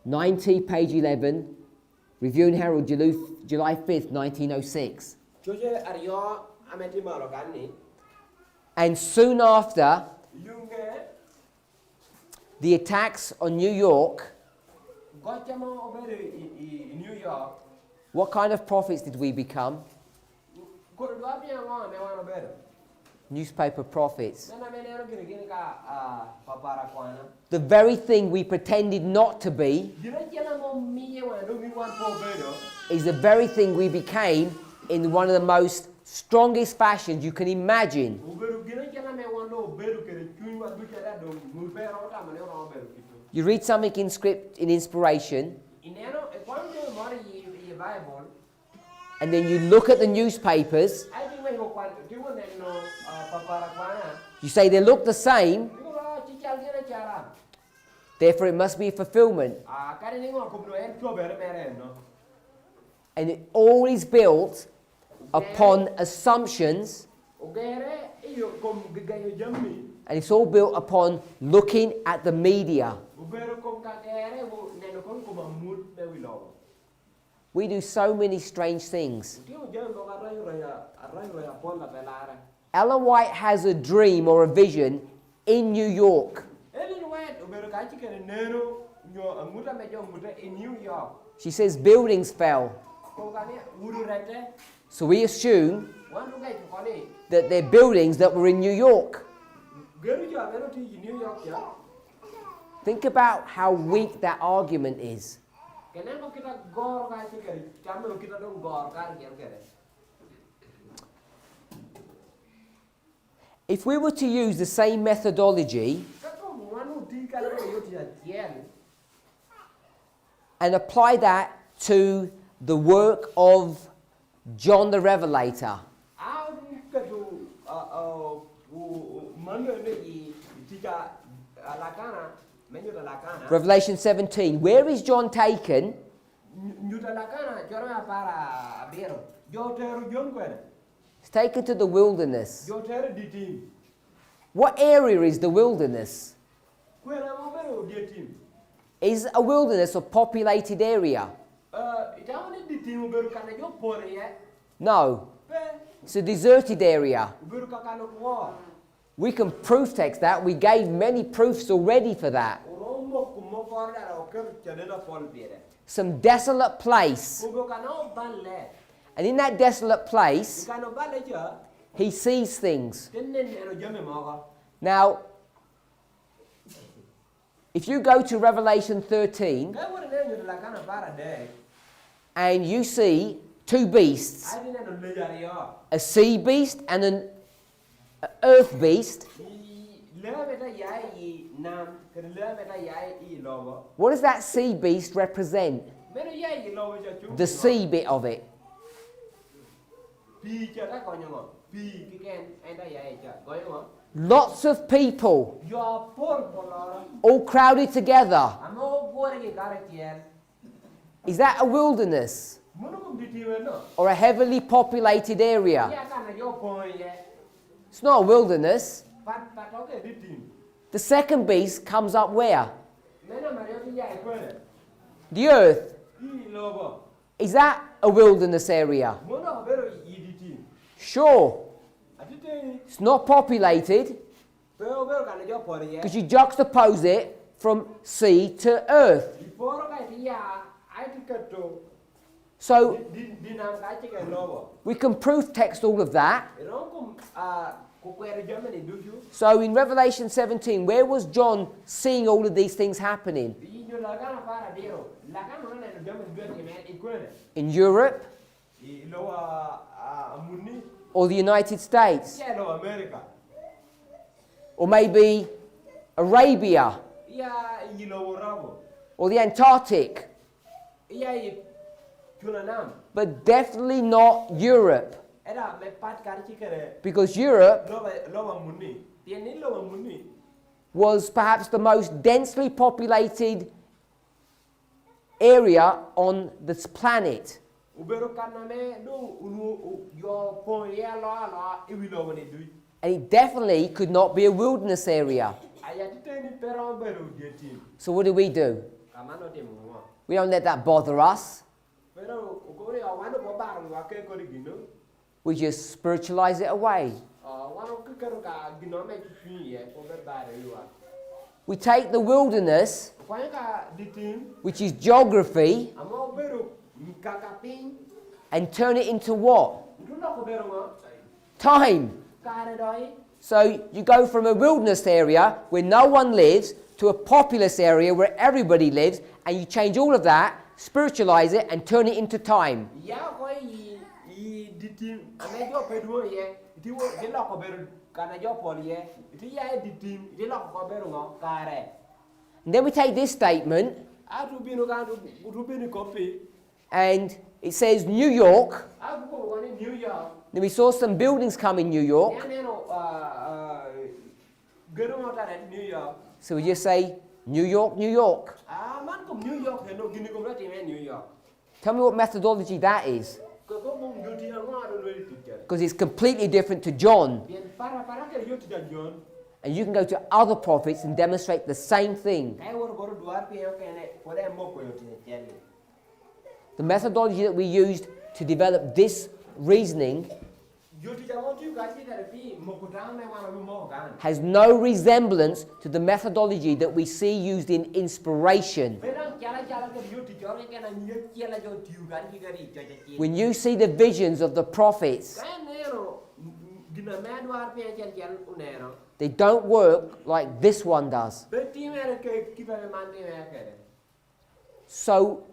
90, page 11, Review and Herald, July 5th, 1906. And soon after the attacks on New York, what kind of prophets did we become? Newspaper prophets. The very thing we pretended not to be is the very thing we became in one of the most strongest fashions you can imagine. You read something in script, in inspiration, and then you look at the newspapers, you say they look the same, therefore it must be a fulfillment. And it all is built upon assumptions, and it's all built upon looking at the media. We do so many strange things. Ellen White has a dream or a vision in New York. She says buildings fell. So we assume that they're buildings that were in New York. Think about how weak that argument is. Kenapa kita gor kasih kari? Kami kita dong gor kari kari. If we were to use the same methodology and apply that to the work of John the Revelator, Revelation 17, where is John taken? He's taken to the wilderness. What area is the wilderness? Is a wilderness a populated area? No. It's a deserted area. We can proof text that. We gave many proofs already for that. Some desolate place. And in that desolate place, he sees things. Now, if you go to Revelation 13 and you see two beasts, a sea beast and an earth beast, what does that sea beast represent? The sea bit of it. Lots of people all crowded together. Is that a wilderness or a heavily populated area? It's not a wilderness. The second beast comes up where? The earth. Is that a wilderness area? Sure. It's not populated because you juxtapose it from sea to earth. So we can proof text all of that. So in Revelation 17, where was John seeing all of these things happening? In Europe? Or the United States? Or maybe Arabia? Or the Antarctic? But definitely not Europe. Because Europe was perhaps the most densely populated area on this planet. And it definitely could not be a wilderness area. So what do? We don't let that bother us. We just spiritualize it away. We take the wilderness, which is geography, and turn it into what? Time. So you go from a wilderness area where no one lives to a populous area where everybody lives, and you change all of that, spiritualize it, and turn it into time. And then we take this statement, and it says New York. Then we saw some buildings come in New York. So we just say New York, New York. Tell me what methodology that is. Because it's completely different to John. And you can go to other prophets and demonstrate the same thing. The methodology that we used to develop this reasoning has no resemblance to the methodology that we see used in inspiration. When you see the visions of the prophets, they don't work like this one does. So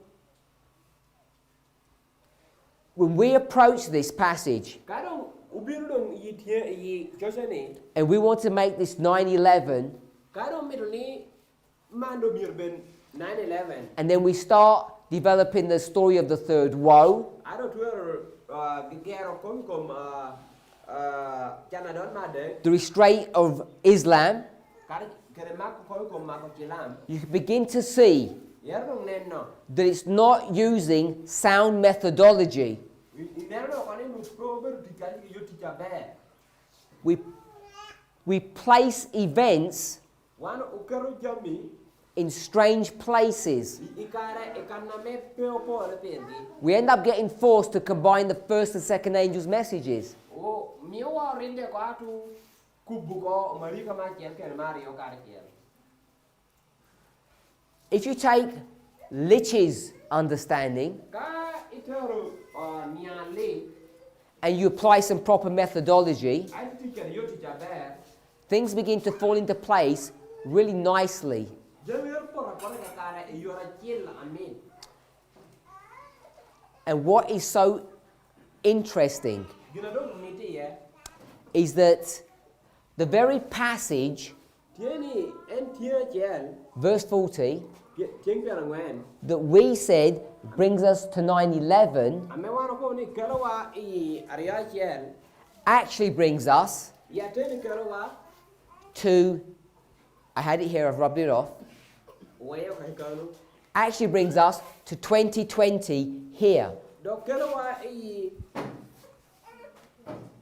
when we approach this passage Cái đó ubiru dong i thia i Joshua ni. and we want to make this 9/11, Cái đó mi ni man do mir ben 9/11. and then we start developing the story of the third woe, I don't know cái ro kom chana don ma de. the restraint of Islam, Cái ma kom ma ko chilam. you can begin to see Yer dong nen no. that it's not using sound methodology. Ner no ko ni lu pro ber tikali yo tikabe. We place events Wan ukero jami in strange places. ikare ekaname peo po rependi. We end up getting forced to combine the first and second angel's messages. O miwa rinde ko atu kubuko marika ma chen ken mario kare chen. If you take Lich's understanding Ka itero niale and you apply some proper methodology, ai teacher yo teacher be. things begin to fall into place really nicely. Jawer pora pora ka kare yora chil amin. And what is so interesting Gina dong miti ye. is that the very passage, Tieni en tia chen verse 40, chen pe ngwen. that we said brings us to 9/11, Ame wano ko ni kalawa I aria chen. actually brings us Ya teni kalawa to, I had it here, I've rubbed it off, wayo kai kalu. actually brings us to 2020 here. Do kalawa I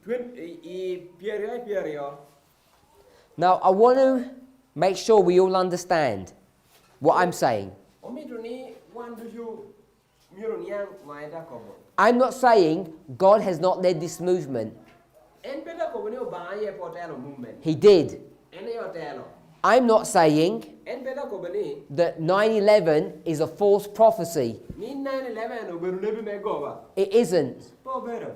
20 Pierre. Now, I want to make sure we all understand what I'm saying. Omiduni wan do you mirun yang maeda kobo. I'm not saying God has not led this movement. En peda kobo ni obaye potelo movement. He did. En yo telo. I'm not saying En peda kobo ni that 9/11 is a false prophecy. ni 9/11 oberu lebi me goba. It isn't. Po bero.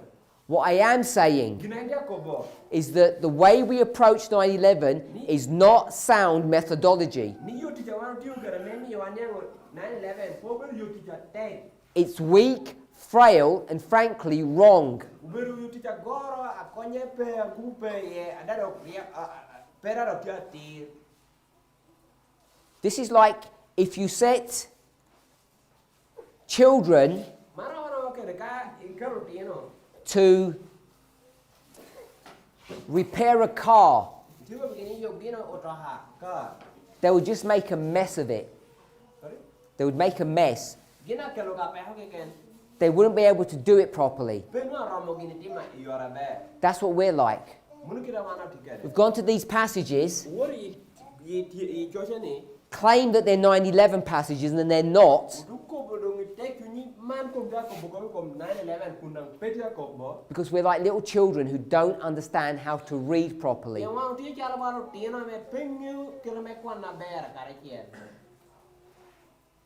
What I am saying Ginaidia kobo. is that the way we approach 9/11 is not sound methodology. Ni yo tija wan tiu kare meni yo anyango 9/11 po bero yo tija tag. It's weak, frail, and frankly wrong. Uberu yo tija goro akonye pe akupe ye adaro ya pera ro tia ti. This is like if you set children Mara wana kare ka inkaro tino. to repair a car, Tiba begini yo gino otoha ka. they would just make a mess of it. Sorry. They would make a mess. Gina kelo ka pe hoke ken. They wouldn't be able to do it properly. Pe no ramo gini tima yora be. That's what we're like. Munu kita wana tikere. We've gone to these passages, Wori i Joshua ni. claim that they're 9/11 passages, and then they're not, Duko bodong tek ni man kom da ko bokom kom 9/11 kunang petia ko bo. because we're like little children who don't understand how to read properly. Yang wang ti cara baru tina me pengu kira me kwan na ber kare kien.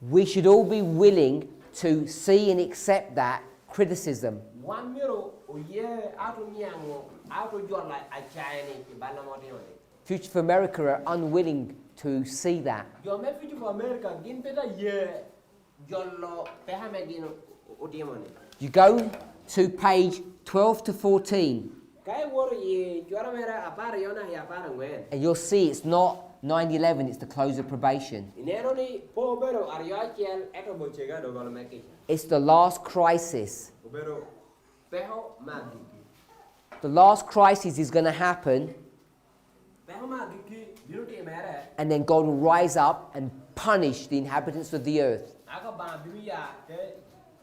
We should all be willing to see and accept that criticism. Wan miro o ye atu nyango atu jor la achai ni ki bala mo dino ni. Future for America are unwilling to see that. Jo me fitu for America gin peta ye jollo pe ha me gino o dimo ni. You go to page 12 to 14, Kai wor ye jora mera apar yona ya apar ngwen. and you'll see it's not 9/11, it's the close of probation. Inero ni po bero arya kiel eto bochega do golo meki. It's the last crisis. Bero peho magiki. The last crisis is going to happen, Peho magiki diruti mere. and then God will rise up and punish the inhabitants of the earth. Aka ba biya ke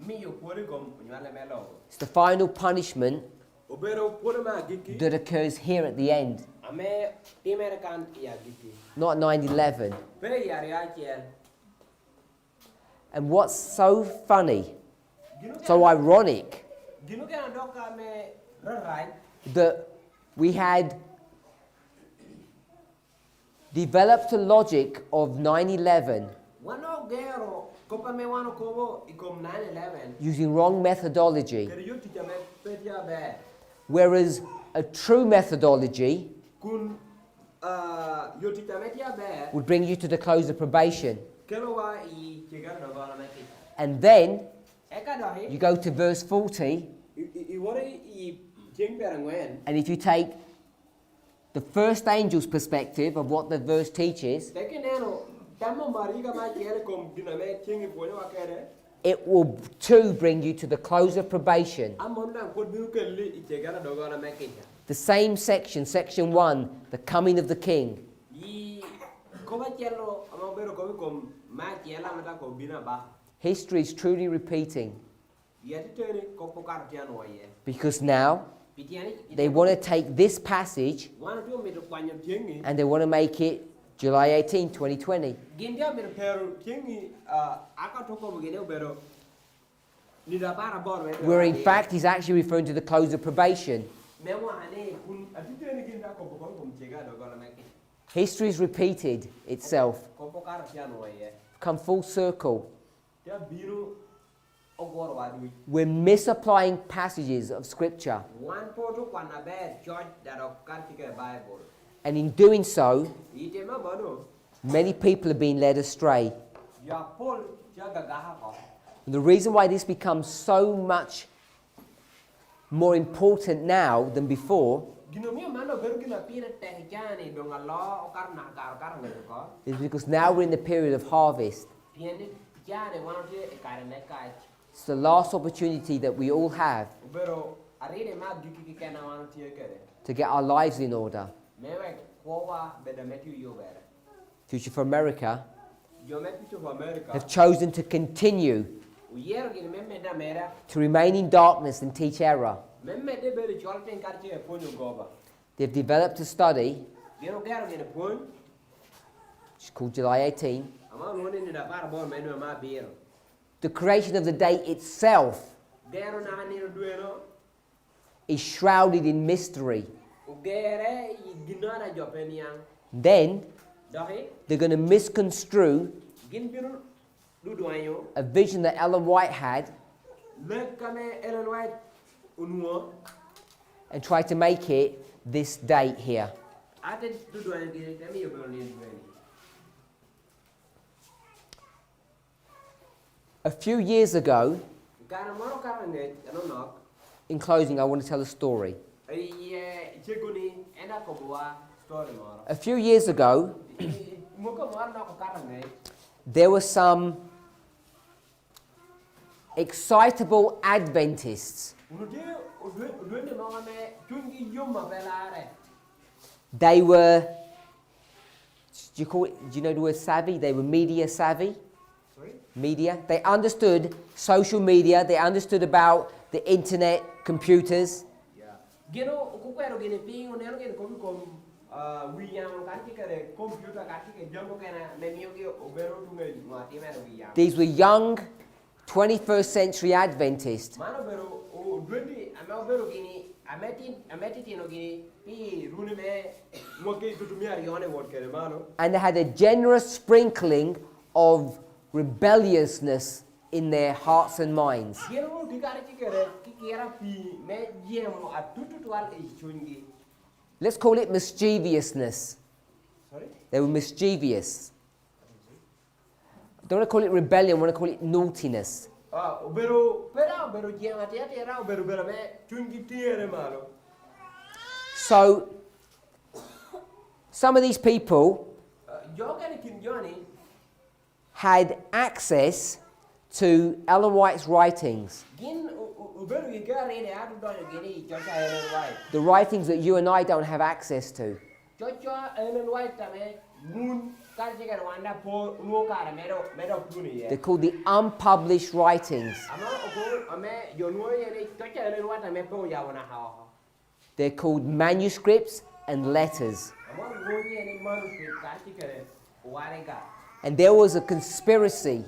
mi yo pori kom nyale melo. It's the final punishment Obero pori magiki. that occurs here at the end, Ame timere kan ya giki. not 9/11. Pe ya arya kiel. And what's so funny, so ironic, Ginu kan doka me right. that we had developed a logic of 9/11 Wano gero kopa me wano kobo ikom 9/11. using wrong methodology, Keri yuti kame petia be. whereas a true methodology Kun yuti kame tia be. would bring you to the close of probation. Kelo wa I chegar do golo meki. And then Eka dohi. you go to verse 40, And if you take the first angel's perspective of what the verse teaches, it will too bring you to the close of probation. The same section, section 1, the coming of the king. History is truly repeating, because now they want to take this passage and they want to make it July 18, 2020. Where in fact he's actually referring to the close of probation. History has repeated itself. Come full circle. We're misapplying passages of scripture. And in doing so, many people are being led astray. And the reason why this becomes so much more important now than before is because now we're in the period of harvest. It's the last opportunity that we all have to get our lives in order. Future for America have chosen to continue to remain in darkness and teach error. They've developed a study, which is called July 18. The creation of the day itself is shrouded in mystery. Then they're going to misconstrue a vision that Ellen White had and try to make it this date here. A few years ago, in closing, I want to tell a story. A few years ago, there were some excitable Adventists. They were, do you know the word savvy? They were media savvy. Sorry? Media. They understood social media. They understood about the internet, computers. These were young 21st century Adventists. And they had a generous sprinkling of rebelliousness in their hearts and minds. Let's call it mischievousness. Sorry? They were mischievous. I don't want to call it rebellion, I want to call it naughtiness. So, some of these people had access to Ellen White's writings. The writings that you and I don't have access to. They're called the unpublished writings. They're called manuscripts and letters. And there was a conspiracy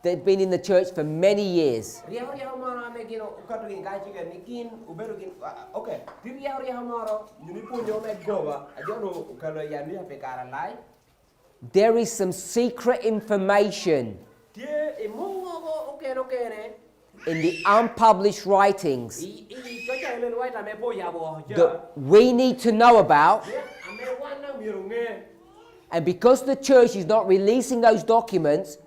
that had been in the church for many years. There is some secret information in the unpublished writings that we need to know about. And because the church is not releasing those documents,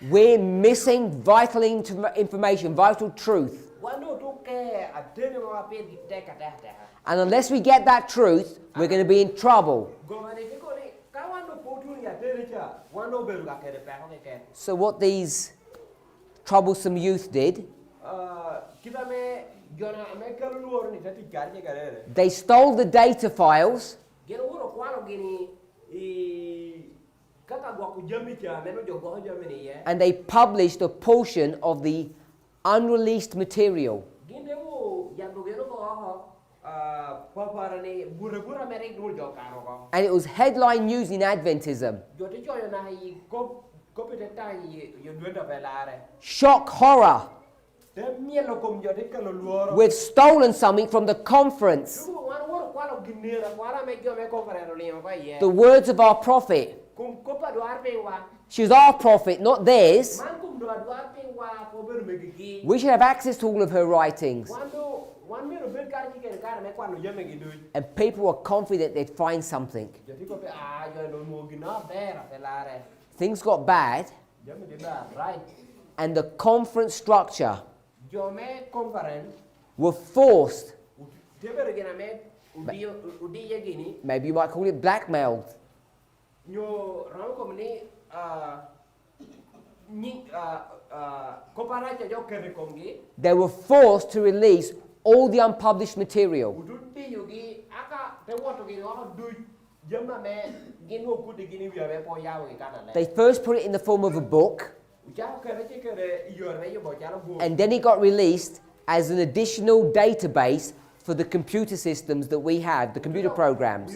we're missing vital information, vital truth. Wano to ke atene mo ape dikte kata ha. And unless we get that truth, we're going to be in trouble. Gomani ko ni kawano potu ya tere cha. Wano beru ka kere pa ho ke. So what these troublesome youth did, Kita me jona me kalu luor ni tati karje kare. they stole the data files Gero woro kwalo gini kaka gwa ku jami cha meno jo go jami ni ye. and they published a portion of the unreleased material. Ginde wo yando gero ko ho papara ni bura mere dul jo karo ko. And it was headline news in Adventism. Jo ti jo na yi ko te ta yi yo duenda pelare. Shock horror. Te mielo kom jo te kalo luoro. We've stolen something from the conference. The words of our prophet. She was our prophet, not theirs. We should have access to all of her writings. And people were confident they'd find something. Things got bad, and the conference structure were forced, maybe you might call it blackmailed, they were forced to release all the unpublished material. They first put it in the form of a book, and then it got released as an additional database for the computer systems that we have, the computer programs.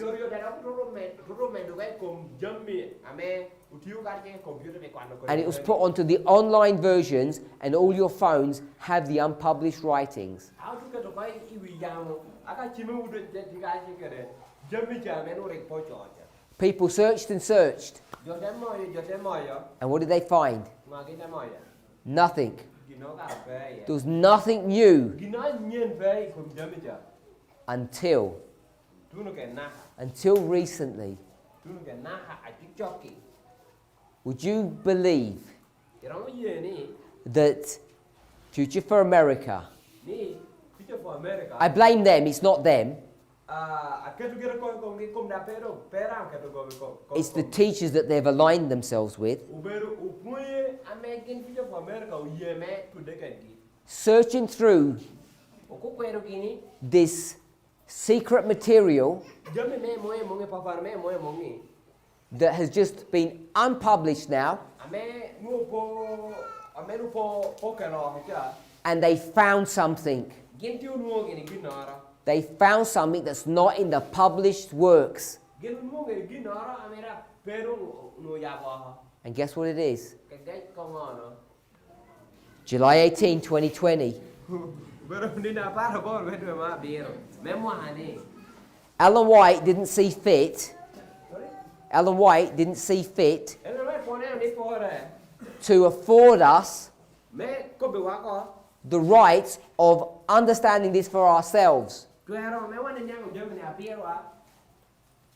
And it was put onto the online versions, and all your phones have the unpublished writings. People searched and searched. And what did they find? Nothing. There was nothing new until recently. Would you believe that Future for America, I blame them, it's not them, it's the teachers that they've aligned themselves with, searching through this secret material that has just been unpublished now, and they found something. They found something that's not in the published works. And guess what it is? July 18, 2020. Ellen White didn't see fit to afford us the rights of understanding this for ourselves.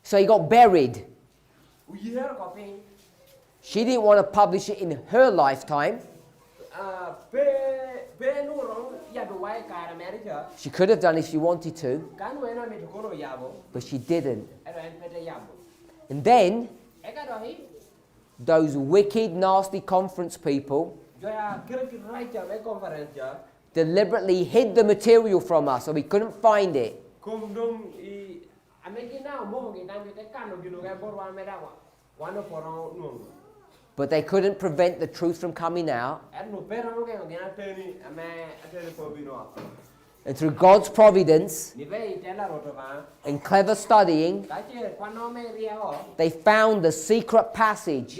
So he got buried. She didn't want to publish it in her lifetime. She could have done if she wanted to, but she didn't. And then, those wicked, nasty conference people deliberately hid the material from us so we couldn't find it. But they couldn't prevent the truth from coming out. And through God's providence and clever studying, they found the secret passage.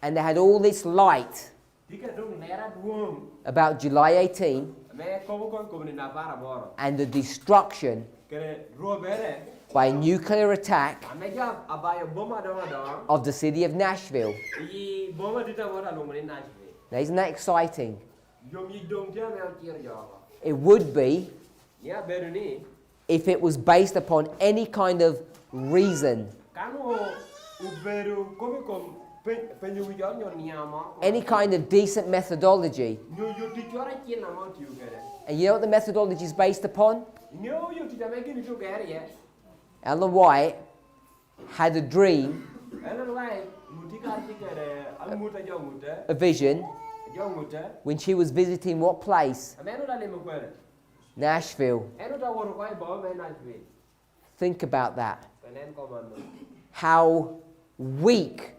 And they had all this light about July 18 and the destruction by a nuclear attack of the city of Nashville. Now, isn't that exciting? It would be if it was based upon any kind of reason. Uberu come penyu yon yon niama. any kind of decent methodology. Nyo yo tichora china mount you kere. And you know what the methodology is based upon? Nyo yo titameki ni to kere ye. Ellen White had a dream, Ellen White mutika tikere almuta jomuta. a vision, Jomuta. when she was visiting what place? Ameno dale mukwere. Nashville. Eno ta woro koi bo me Nashville. Think about that. Penen komando. How weak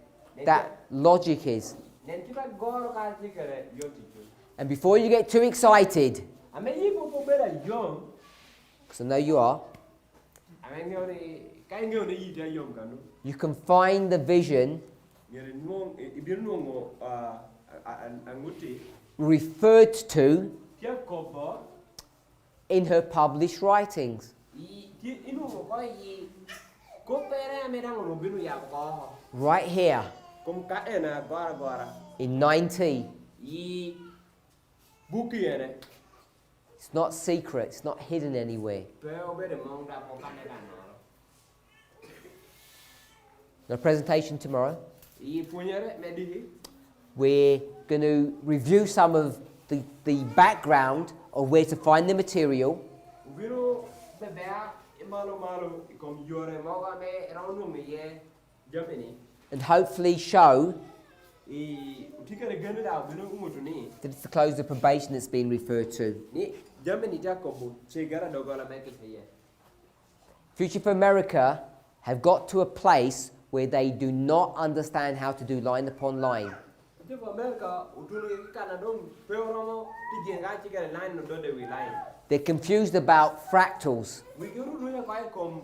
that logic is. Nen kita goro ka tikere yo tichu. And before you get too excited, Ame yipo po bera yom. because I know you are, Ame ngori kai ngori yita yom kanu. you can find the vision Ngere nuong ibir nuongo anguti. referred to Tia kopo. in her published writings. Inuongo koi yi. Kopere ame rango binu ya ko. Right here Kom ka ena gora. in 90. Yi buki ene. It's not secret, it's not hidden anywhere. Pero bere monga po kane kana. The presentation tomorrow, Yi punyere medihi. we're going to review some of the background of where to find the material, Ubiro bebea malo kom yore moga me ronu me ye Germany. and hopefully show Utikere gane da ubiro umutu ni. that it's the close of probation that's being referred to. Ni Germany ta kobu chegara dogola make ye. Future for America have got to a place where they do not understand how to do line upon line. Tipo America utulu kana dom peoromo tigenga chigere line no dode we line. They're confused about fractals. We guru duya kai kom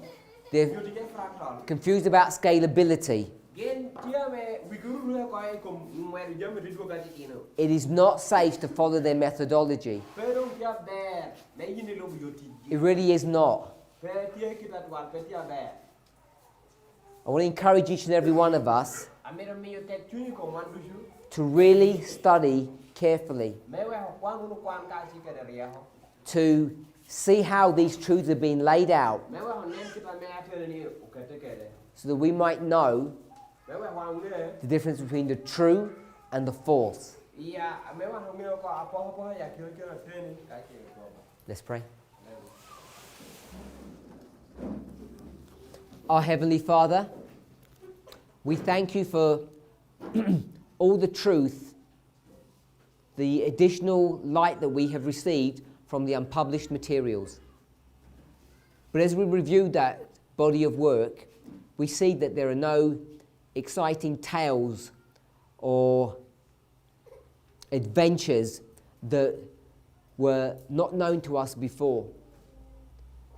They're yutige fractal. confused about scalability. Gen tiame we guru duya kai kom mweru geometry do gati kino. It is not safe to follow their methodology. Pero tia ber me yini lo yoti. It really is not. Pe tia kita twal pe tia ber. I want to encourage each and every one of us Amero me yo tek tuni ko man duju. to really study carefully, Mewe ho kwan unu kwan ka chigere ria ho. to see how these truths are being laid out Mewe ho nen kita me atere ni uketekere. so that we might know Mewe ho ngire. the difference between the true and the false. Iya, mewe ho ngire ko apo ya kiro training ka chigere ko. Let's pray. Our Heavenly Father, we thank you for all the truth, the additional light that we have received from the unpublished materials. But as we reviewed that body of work, we see that there are no exciting tales or adventures that were not known to us before.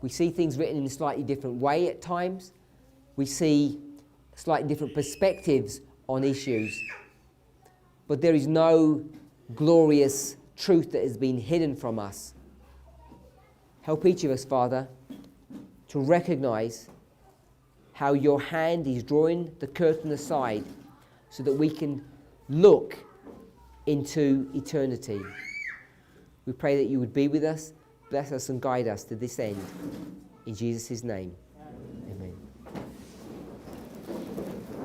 We see things written in a slightly different way at times. We see slightly different perspectives on issues. But there is no glorious truth that has been hidden from us. Help each of us, Father, to recognize how your hand is drawing the curtain aside so that we can look into eternity. We pray that you would be with us, bless us and guide us to this end. In Jesus' name.